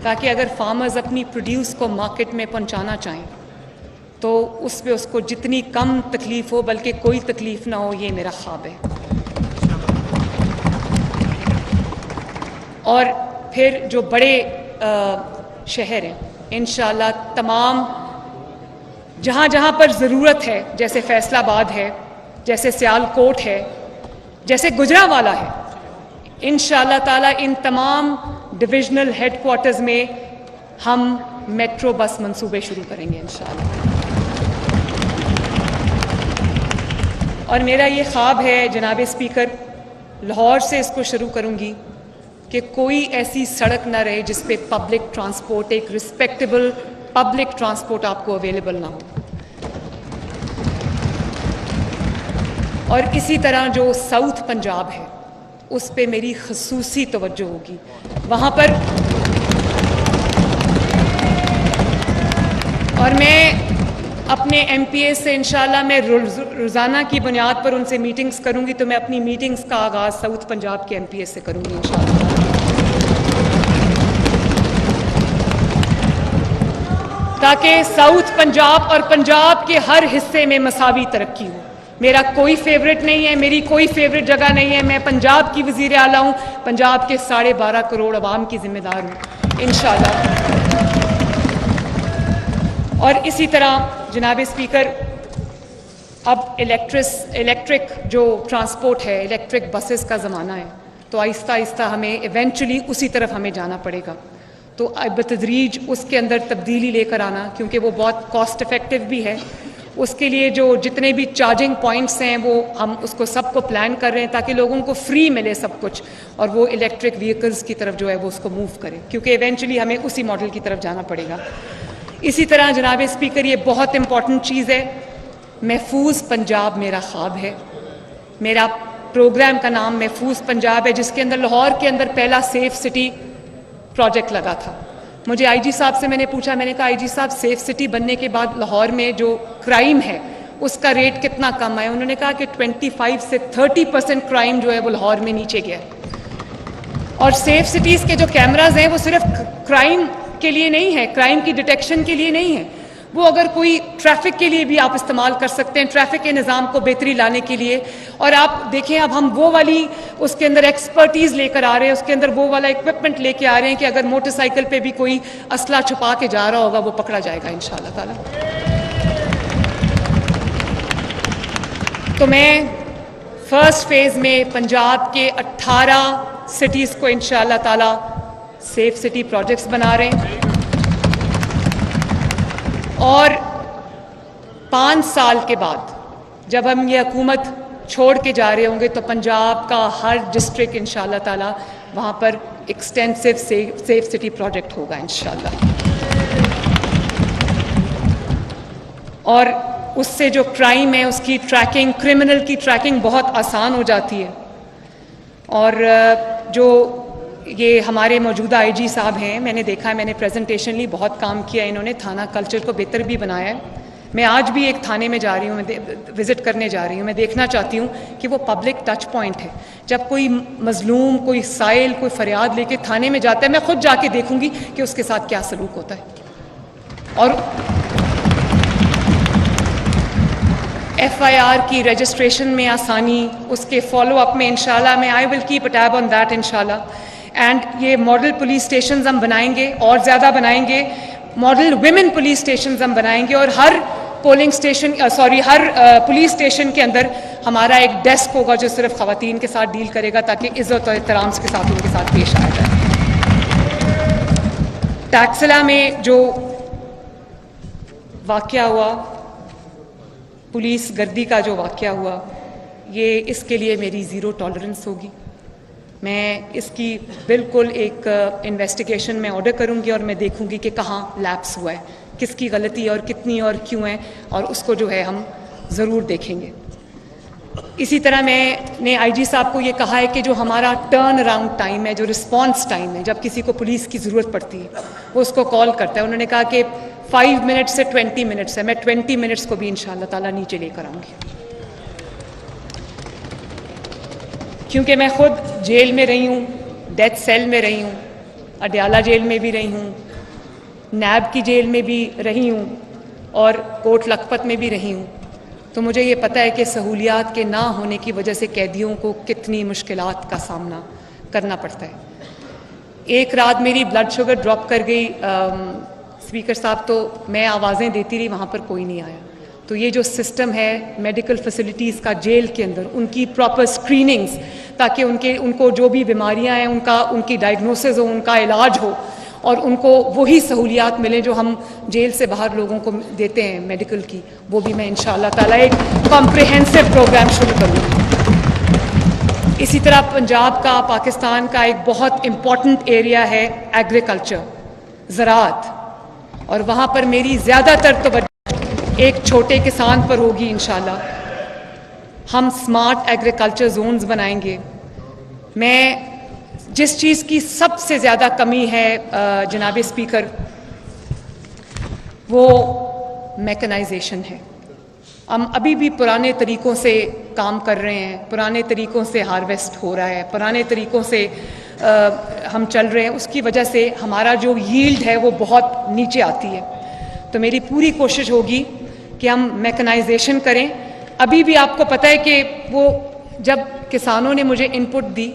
ताकि अगर फार्मर्स अपनी प्रोड्यूस को मार्केट में पहुंचाना चाहें तो उस पे उसको जितनी कम तकलीफ़ हो, बल्कि कोई तकलीफ़ ना हो, ये मेरा ख्वाब है। और फिर जो बड़े शहर हैं इंशाअल्लाह तमाम जहाँ जहाँ पर ज़रूरत है, जैसे फैसलाबाद है, जैसे सियालकोट है, जैसे गुजरांवाला है, इंशाअल्लाह ताला इन तमाम डिविजनल हेडक्वार्टर्स में हम मेट्रो बस मंसूबे शुरू करेंगे इंशाअल्लाह। और मेरा ये ख्वाब है जनाब स्पीकर, लाहौर से इसको शुरू करूँगी कि कोई ऐसी सड़क ना रहे जिस पे पब्लिक ट्रांसपोर्ट, एक रिस्पेक्टेबल पब्लिक ट्रांसपोर्ट आपको अवेलेबल ना हो। और इसी तरह जो साउथ पंजाब है उस पे मेरी खसूसी तवज्जो होगी। वहाँ पर और मैं अपने MPA से इंशाल्लाह मैं रोज़ाना की बुनियाद पर उनसे मीटिंग्स करूँगी, तो मैं अपनी मीटिंग्स का आगाज़ साउथ पंजाब के MPA से करूँगी इंशाल्लाह। ताकि साउथ पंजाब और पंजाब के हर हिस्से में मसावी तरक्की हो। मेरा कोई फेवरेट नहीं है, मेरी कोई फेवरेट जगह नहीं है। मैं पंजाब की वज़ीर आला हूँ, पंजाब के 12.5 करोड़ अवाम की जिम्मेदार हूँ इंशाल्लाह। और इसी तरह जनाब स्पीकर, अब इलेक्ट्रिक जो ट्रांसपोर्ट है, इलेक्ट्रिक बसेस का ज़माना है, तो आहिस्ता आहिस्ता हमें इवेंचुअली उसी तरफ हमें जाना पड़ेगा। तो बतदरीज उसके अंदर तब्दीली लेकर आना, क्योंकि वो बहुत कॉस्ट इफ़ेक्टिव भी है। उसके लिए जो जितने भी चार्जिंग पॉइंट्स हैं वो हम उसको सबको प्लान कर रहे हैं ताकि लोगों को फ्री मिले सब कुछ, और वो इलेक्ट्रिक व्हीकल्स की तरफ जो है वो उसको मूव करें, क्योंकि इवेंचुअली हमें उसी मॉडल की तरफ जाना पड़ेगा। इसी तरह जनाब स्पीकर, ये बहुत इंपॉर्टेंट चीज़ है, महफूज पंजाब मेरा ख्वाब है। मेरा प्रोग्राम का नाम महफूज पंजाब है, जिसके अंदर लाहौर के अंदर पहला सेफ सिटी प्रोजेक्ट लगा था। मुझे IG साहब से मैंने पूछा, मैंने कहा IG साहब सेफ सिटी बनने के बाद लाहौर में जो क्राइम है उसका रेट कितना कम है? उन्होंने कहा कि 25 से 30% क्राइम जो है वो लाहौर में नीचे गया। और सेफ सिटीज़ के जो कैमराज हैं वो सिर्फ क्राइम के लिए नहीं है, क्राइम की डिटेक्शन के लिए नहीं है, वो अगर कोई ट्रैफिक के लिए भी आप इस्तेमाल कर सकते हैं, ट्रैफिक के निज़ाम को बेहतरी लाने के लिए। और आप देखें, अब हम वो वाली उसके अंदर एक्सपर्टीज़ लेकर आ रहे हैं, उसके अंदर वो वाला इक्विपमेंट लेके आ रहे हैं कि अगर मोटरसाइकिल पे भी कोई असला छुपा के जा रहा होगा वो पकड़ा जाएगा इंशाअल्लाह ताला। तो मैं फर्स्ट फेज़ में पंजाब के 18 सिटीज़ को इंशाअल्लाह ताला सेफ सिटी प्रोजेक्ट्स बना रहे हैं, और 5 साल के बाद जब हम ये हुकूमत छोड़ के जा रहे होंगे तो पंजाब का हर डिस्ट्रिक्ट इंशाअल्लाह ताला वहाँ पर एक्सटेंसिव सेफ सिटी प्रोजेक्ट होगा इंशाअल्लाह। और उससे जो क्राइम है उसकी ट्रैकिंग, क्रिमिनल की ट्रैकिंग बहुत आसान हो जाती है। और जो ये हमारे मौजूदा IG साहब हैं, मैंने देखा है, मैंने प्रेजेंटेशन ली, बहुत काम किया इन्होंने, थाना कल्चर को बेहतर भी बनाया है। मैं आज भी एक थाने में जा रही हूँ, मैं विज़िट करने जा रही हूँ, मैं देखना चाहती हूँ कि वो पब्लिक टच पॉइंट है। जब कोई मज़लूम, कोई साइल, कोई फरियाद लेके थाने में जाता है, मैं खुद जाके देखूंगी कि उसके साथ क्या सलूक होता है। और FIR की रजिस्ट्रेशन में आसानी, उसके फॉलो अप में इंशाल्लाह मैं I will keep a tab on that इंशाल्लाह। एंड ये मॉडल पुलिस स्टेशन हम बनाएंगे और ज़्यादा बनाएंगे, मॉडल विमेन पुलिस स्टेशन हम बनाएंगे, और हर पोलिंग स्टेशन हर पुलिस स्टेशन के अंदर हमारा एक डेस्क होगा जो सिर्फ ख़वातीन के साथ डील करेगा, ताकि इज़्ज़त और एहतराम के साथ उनके साथ पेश आया जाए। टैक्सला में जो वाक़या हुआ, पुलिस गर्दी का जो वाक़या हुआ, ये इसके लिए मेरी ज़ीरो टॉलरेंस होगी। मैं इसकी बिल्कुल एक इन्वेस्टिगेशन में ऑर्डर करूंगी और मैं देखूंगी कि कहाँ लैप्स हुआ है, किसकी गलती और कितनी और क्यों है, और उसको जो है हम ज़रूर देखेंगे। इसी तरह मैंने IG साहब को ये कहा है कि जो हमारा टर्न अराउंड टाइम है, जो रिस्पॉन्स टाइम है, जब किसी को पुलिस की ज़रूरत पड़ती है वो उसको कॉल करता है, उन्होंने कहा कि 5 मिनट्स से 20 मिनट्स है। मैं 20 मिनट्स को भी इंशाअल्लाह ताला नीचे लेकर आऊँगी, क्योंकि मैं खुद जेल में रही हूँ, डेथ सेल में रही हूँ, अडयाला जेल में भी रही हूँ, नैब की जेल में भी रही हूँ और कोट लखपत में भी रही हूँ। तो मुझे ये पता है कि सहूलियात के ना होने की वजह से कैदियों को कितनी मुश्किलात का सामना करना पड़ता है। एक रात मेरी ब्लड शुगर ड्रॉप कर गई स्पीकर साहब, तो मैं आवाज़ें देती रही, वहाँ पर कोई नहीं आया। तो ये जो सिस्टम है मेडिकल फैसिलिटीज़ का जेल के अंदर, उनकी प्रॉपर स्क्रीनिंग्स, ताकि उनको जो भी बीमारियां हैं उनकी डायग्नोसिस हो, उनका इलाज हो, और उनको वही सहूलियात मिलें जो हम जेल से बाहर लोगों को देते हैं मेडिकल की, वो भी मैं इंशाअल्लाह ताला एक कॉम्प्रिहेंसिव प्रोग्राम शुरू करूँगी। इसी तरह पंजाब का, पाकिस्तान का एक बहुत इम्पॉर्टेंट एरिया है एग्रीकल्चर, ज़राअत, और वहाँ पर मेरी ज़्यादातर तवज्जो एक छोटे किसान पर होगी इंशाअल्लाह। हम स्मार्ट एग्रीकल्चर जोन्स बनाएंगे। मैं जिस चीज़ की सबसे ज़्यादा कमी है जनाब स्पीकर, वो मैकेनाइजेशन है। हम अभी भी पुराने तरीक़ों से काम कर रहे हैं, पुराने तरीक़ों से हार्वेस्ट हो रहा है, पुराने तरीक़ों से हम चल रहे हैं। उसकी वजह से हमारा जो यील्ड है वो बहुत नीचे आती है। तो मेरी पूरी कोशिश होगी कि हम मैकेनाइजेशन करें। अभी भी आपको पता है कि वो जब किसानों ने मुझे इनपुट दी,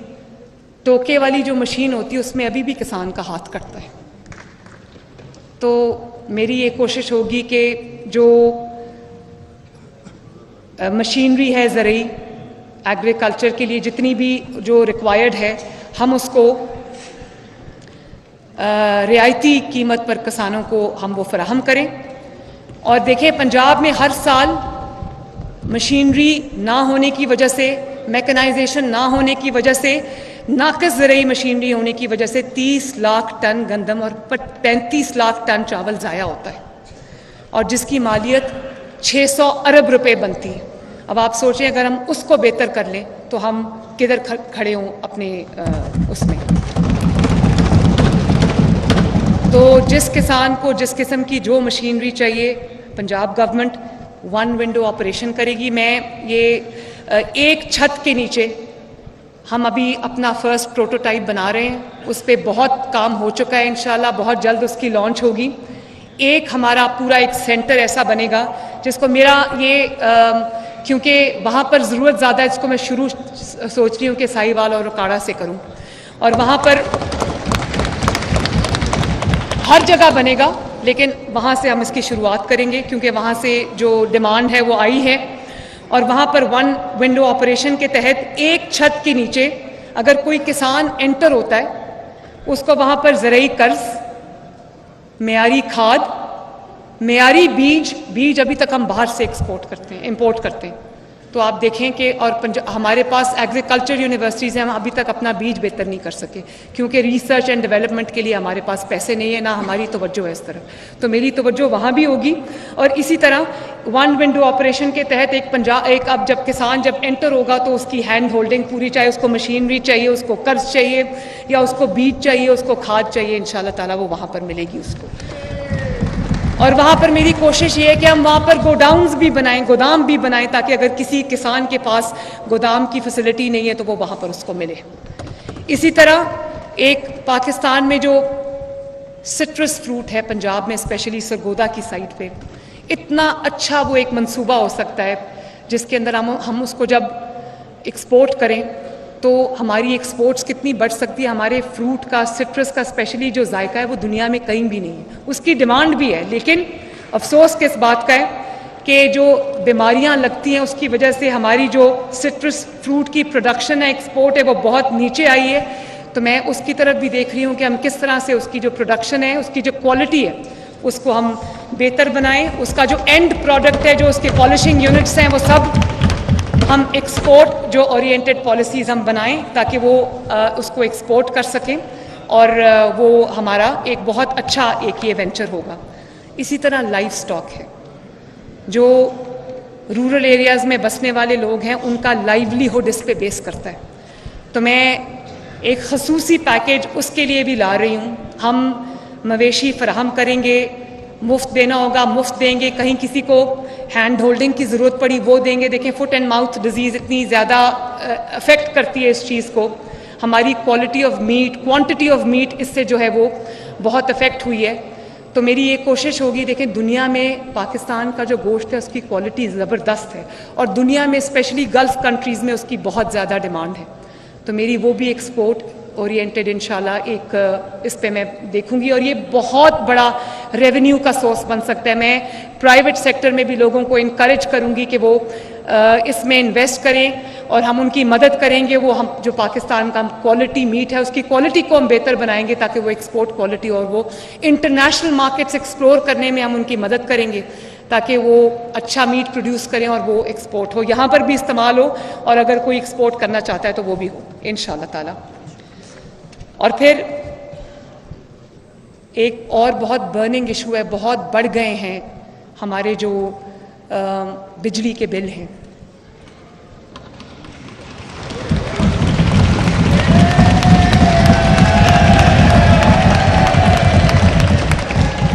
टोके वाली जो मशीन होती है उसमें अभी भी किसान का हाथ कटता है। तो मेरी ये कोशिश होगी कि जो मशीनरी है ज़रूरी एग्रीकल्चर के लिए, जितनी भी जो रिक्वायर्ड है, हम उसको रियायती कीमत पर किसानों को हम वो फराहम करें। और देखें, पंजाब में हर साल मशीनरी ना होने की वजह से, मैकेनाइजेशन ना होने की वजह से, नाक़िस ज़रूरी मशीनरी होने की वजह से 30 लाख टन गंदम और 35 लाख टन चावल ज़ाया होता है, और जिसकी मालियत 600 अरब रुपए बनती है। अब आप सोचें, अगर हम उसको बेहतर कर लें तो हम किधर खड़े हों अपने उसमें। तो जिस किसान को जिस किस्म की जो मशीनरी चाहिए, Punjab government one window operation करेगी। मैं ये एक छत के नीचे हम अभी अपना फर्स्ट प्रोटोटाइप बना रहे हैं, उस पर बहुत काम हो चुका है, इंशाल्लाह बहुत जल्द उसकी लॉन्च होगी। एक हमारा पूरा एक सेंटर ऐसा बनेगा जिसको मेरा ये क्योंकि वहाँ पर ज़रूरत ज़्यादा है, इसको मैं शुरू सोच रही हूँ कि साहिवाल और काड़ा से करूँ, और वहाँ पर हर जगह बनेगा, लेकिन वहाँ से हम इसकी शुरुआत करेंगे क्योंकि वहाँ से जो डिमांड है वो आई है। और वहाँ पर वन विंडो ऑपरेशन के तहत एक छत के नीचे अगर कोई किसान एंटर होता है, उसको वहाँ पर ज़रूरी कर्ज, मेयारी खाद, मेयारी बीज अभी तक हम बाहर से इंपोर्ट करते हैं। तो आप देखें कि और हमारे पास एग्रीकल्चर यूनिवर्सिटीज़ हैं, हम अभी तक अपना बीज बेहतर नहीं कर सके क्योंकि रिसर्च एंड डेवलपमेंट के लिए हमारे पास पैसे नहीं है, ना हमारी तवज्जो है इस तरफ। तो मेरी तवज्जो वहाँ भी होगी। और इसी तरह वन विंडो ऑपरेशन के तहत अब जब किसान एंटर होगा तो उसकी हैंड होल्डिंग पूरी, चाहे उसको मशीनरी चाहिए, उसको कर्ज चाहिए, या उसको बीज चाहिए, उसको खाद चाहिए, इंशाल्लाह ताला वो वहाँ पर मिलेगी उसको। और वहाँ पर मेरी कोशिश ये है कि हम वहाँ पर गोडाउन्स भी बनाएं, गोदाम भी बनाएं, ताकि अगर किसी किसान के पास गोदाम की फैसिलिटी नहीं है तो वो वहाँ पर उसको मिले। इसी तरह एक पाकिस्तान में जो सिट्रस फ्रूट है, पंजाब में स्पेशली सरगोदा की साइड पे, इतना अच्छा वो एक मंसूबा हो सकता है जिसके अंदर हम उसको जब एक्सपोर्ट करें तो हमारी एक्सपोर्ट्स कितनी बढ़ सकती है। हमारे फ्रूट का, सिट्रस का स्पेशली जो जायका है वो दुनिया में कहीं भी नहीं है, उसकी डिमांड भी है, लेकिन अफसोस किस बात का है कि जो बीमारियां लगती हैं उसकी वजह से हमारी जो सिट्रस फ्रूट की प्रोडक्शन है, एक्सपोर्ट है, वो बहुत नीचे आई है। तो मैं उसकी तरफ भी देख रही हूँ कि हम किस तरह से उसकी जो प्रोडक्शन है, उसकी जो क्वालिटी है, उसको हम बेहतर बनाएं। उसका जो एंड प्रोडक्ट है, जो उसके पॉलिशिंग यूनिट्स हैं, वो सब हम एक्सपोर्ट जो ओरिएंटेड पॉलिसीज़ हम बनाएं ताकि वो उसको एक्सपोर्ट कर सकें और वो हमारा एक बहुत अच्छा एक ये वेंचर होगा। इसी तरह लाइफ स्टॉक है, जो रूरल एरियाज़ में बसने वाले लोग हैं, उनका लाइवलीहुड इस पे बेस करता है। तो मैं एक खसूसी पैकेज उसके लिए भी ला रही हूँ। हम मवेशी फराहम करेंगे, मुफ्त देना होगा, मुफ्त देंगे, कहीं किसी को हैंड होल्डिंग की ज़रूरत पड़ी वो देंगे। देखें, फुट एंड माउथ डिजीज़ इतनी ज़्यादा अफेक्ट करती है इस चीज़ को। हमारी quality of meat, quantity of meat इससे जो है वो बहुत अफेक्ट हुई है। तो मेरी ये कोशिश होगी, देखें दुनिया में पाकिस्तान का जो गोश्त है उसकी क्वालिटी ज़बरदस्त है और दुनिया में स्पेशली गल्फ़ कंट्रीज़ में उसकी बहुत ज़्यादा डिमांड है। तो मेरी वो भी एक्सपोर्ट ओरिएंटेड इंशाल्लाह एक इस पे मैं देखूंगी और ये बहुत बड़ा रेवेन्यू का सोर्स बन सकता है। मैं प्राइवेट सेक्टर में भी लोगों को इनकरेज करूंगी कि वो इसमें इन्वेस्ट करें और हम उनकी मदद करेंगे। वो हम जो पाकिस्तान का क्वालिटी मीट है उसकी क्वालिटी को हम बेहतर बनाएंगे ताकि वो एक्सपोर्ट क्वालिटी और वो इंटरनेशनल मार्केट्स एक्सप्लोर करने में हम उनकी मदद करेंगे ताकि वो अच्छा मीट प्रोड्यूस करें और वो एक्सपोर्ट हो, यहाँ पर भी इस्तेमाल हो और अगर कोई एक्सपोर्ट करना चाहता है तो वो भी हो इंशाल्लाह ताला। और फिर एक और बहुत बर्निंग इशू है, बहुत बढ़ गए हैं हमारे जो बिजली के बिल हैं।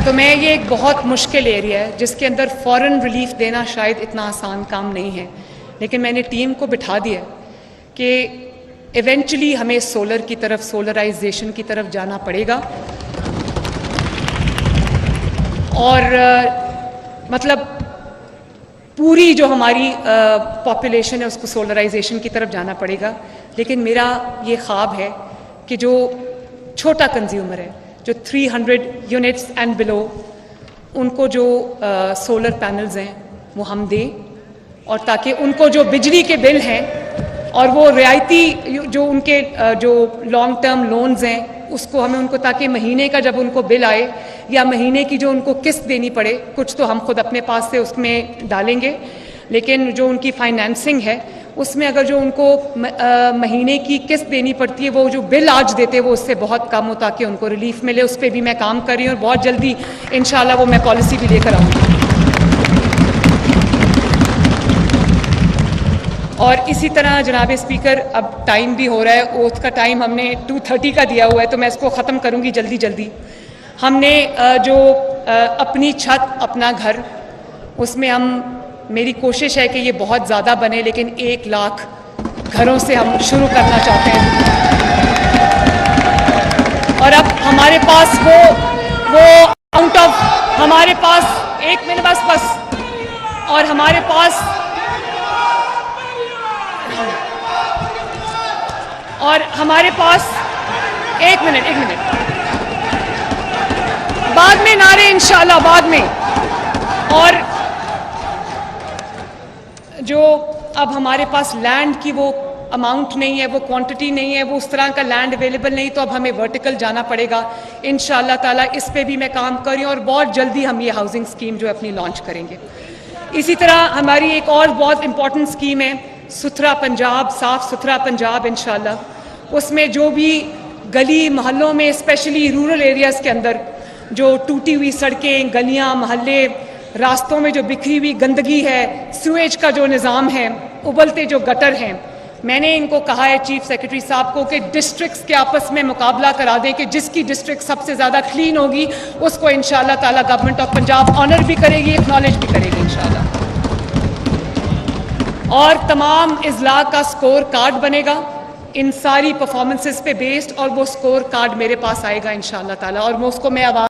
तो मैं ये एक बहुत मुश्किल एरिया है जिसके अंदर फ़ौरन रिलीफ देना शायद इतना आसान काम नहीं है, लेकिन मैंने टीम को बिठा दिया कि इवेंचुअली हमें सोलर की तरफ, सोलराइजेशन की तरफ जाना पड़ेगा और मतलब पूरी जो हमारी पॉपुलेशन है उसको सोलराइजेशन की तरफ जाना पड़ेगा। लेकिन मेरा ये ख्वाब है कि जो छोटा कंज्यूमर है, जो 300 यूनिट्स एंड बिलो, उनको जो सोलर पैनल्स हैं वो हम दें और ताकि उनको जो बिजली के बिल हैं और वो रियायती जो उनके जो लॉन्ग टर्म लोन्स हैं उसको हमें उनको, ताकि महीने का जब उनको बिल आए या महीने की जो उनको किस्त देनी पड़े, कुछ तो हम खुद अपने पास से उसमें डालेंगे, लेकिन जो उनकी फाइनेंसिंग है उसमें अगर जो उनको महीने की किस्त देनी पड़ती है वो जो बिल आज देते हैं वो उससे बहुत कम हो ताकि उनको रिलीफ मिले। उस पर भी मैं काम कर रही हूँ और बहुत जल्दी इंशाल्लाह वो मैं पॉलिसी भी लेकर आऊँगी। और इसी तरह जनाब स्पीकर, अब टाइम भी हो रहा है, ओथ का टाइम हमने 2:30 का दिया हुआ है तो मैं इसको ख़त्म करूँगी जल्दी जल्दी। हमने जो अपनी छत, अपना घर, उसमें हम, मेरी कोशिश है कि ये बहुत ज़्यादा बने लेकिन 1 लाख घरों से हम शुरू करना चाहते हैं। और अब हमारे पास वो आउट ऑफ, हमारे पास 1 मिनट बस और हमारे पास एक मिनट बाद में नारे इंशाल्लाह बाद में। और जो अब हमारे पास लैंड की वो अमाउंट नहीं है, वो क्वांटिटी नहीं है, वो उस तरह का लैंड अवेलेबल नहीं, तो अब हमें वर्टिकल जाना पड़ेगा इंशाल्लाह ताला। इस पे भी मैं काम कर रही हूँ और बहुत जल्दी हम ये हाउसिंग स्कीम जो है अपनी लॉन्च करेंगे। इसी तरह हमारी एक और बहुत इंपॉर्टेंट स्कीम है सुथरा पंजाब, साफ सुथरा पंजाब इंशाल्लाह। उसमें जो भी गली मोहल्लों में, स्पेशली रूरल एरियाज़ के अंदर जो टूटी हुई सड़कें, गलियाँ, मोहल्ले, रास्तों में जो बिखरी हुई गंदगी है, सीवेज का जो निज़ाम है, उबलते जो गटर हैं, मैंने इनको कहा है चीफ सेक्रेटरी साहब को कि डिस्ट्रिक्ट्स के आपस में मुकाबला करा दें कि जिसकी डिस्ट्रिक्ट सबसे ज़्यादा क्लीन होगी उसको इंशाल्लाह ताला गवर्नमेंट ऑफ पंजाब ऑनर भी करेगी, एक्नॉलेज भी करेगी इंशाल्लाह। और तमाम इजला का स्कोर कार्ड बनेगा इन सारी परफॉर्मेंसेस पे बेस्ड, और वो स्कोर कार्ड मेरे पास आएगा इंशाल्लाह ताला, और मैं उसको आवाज़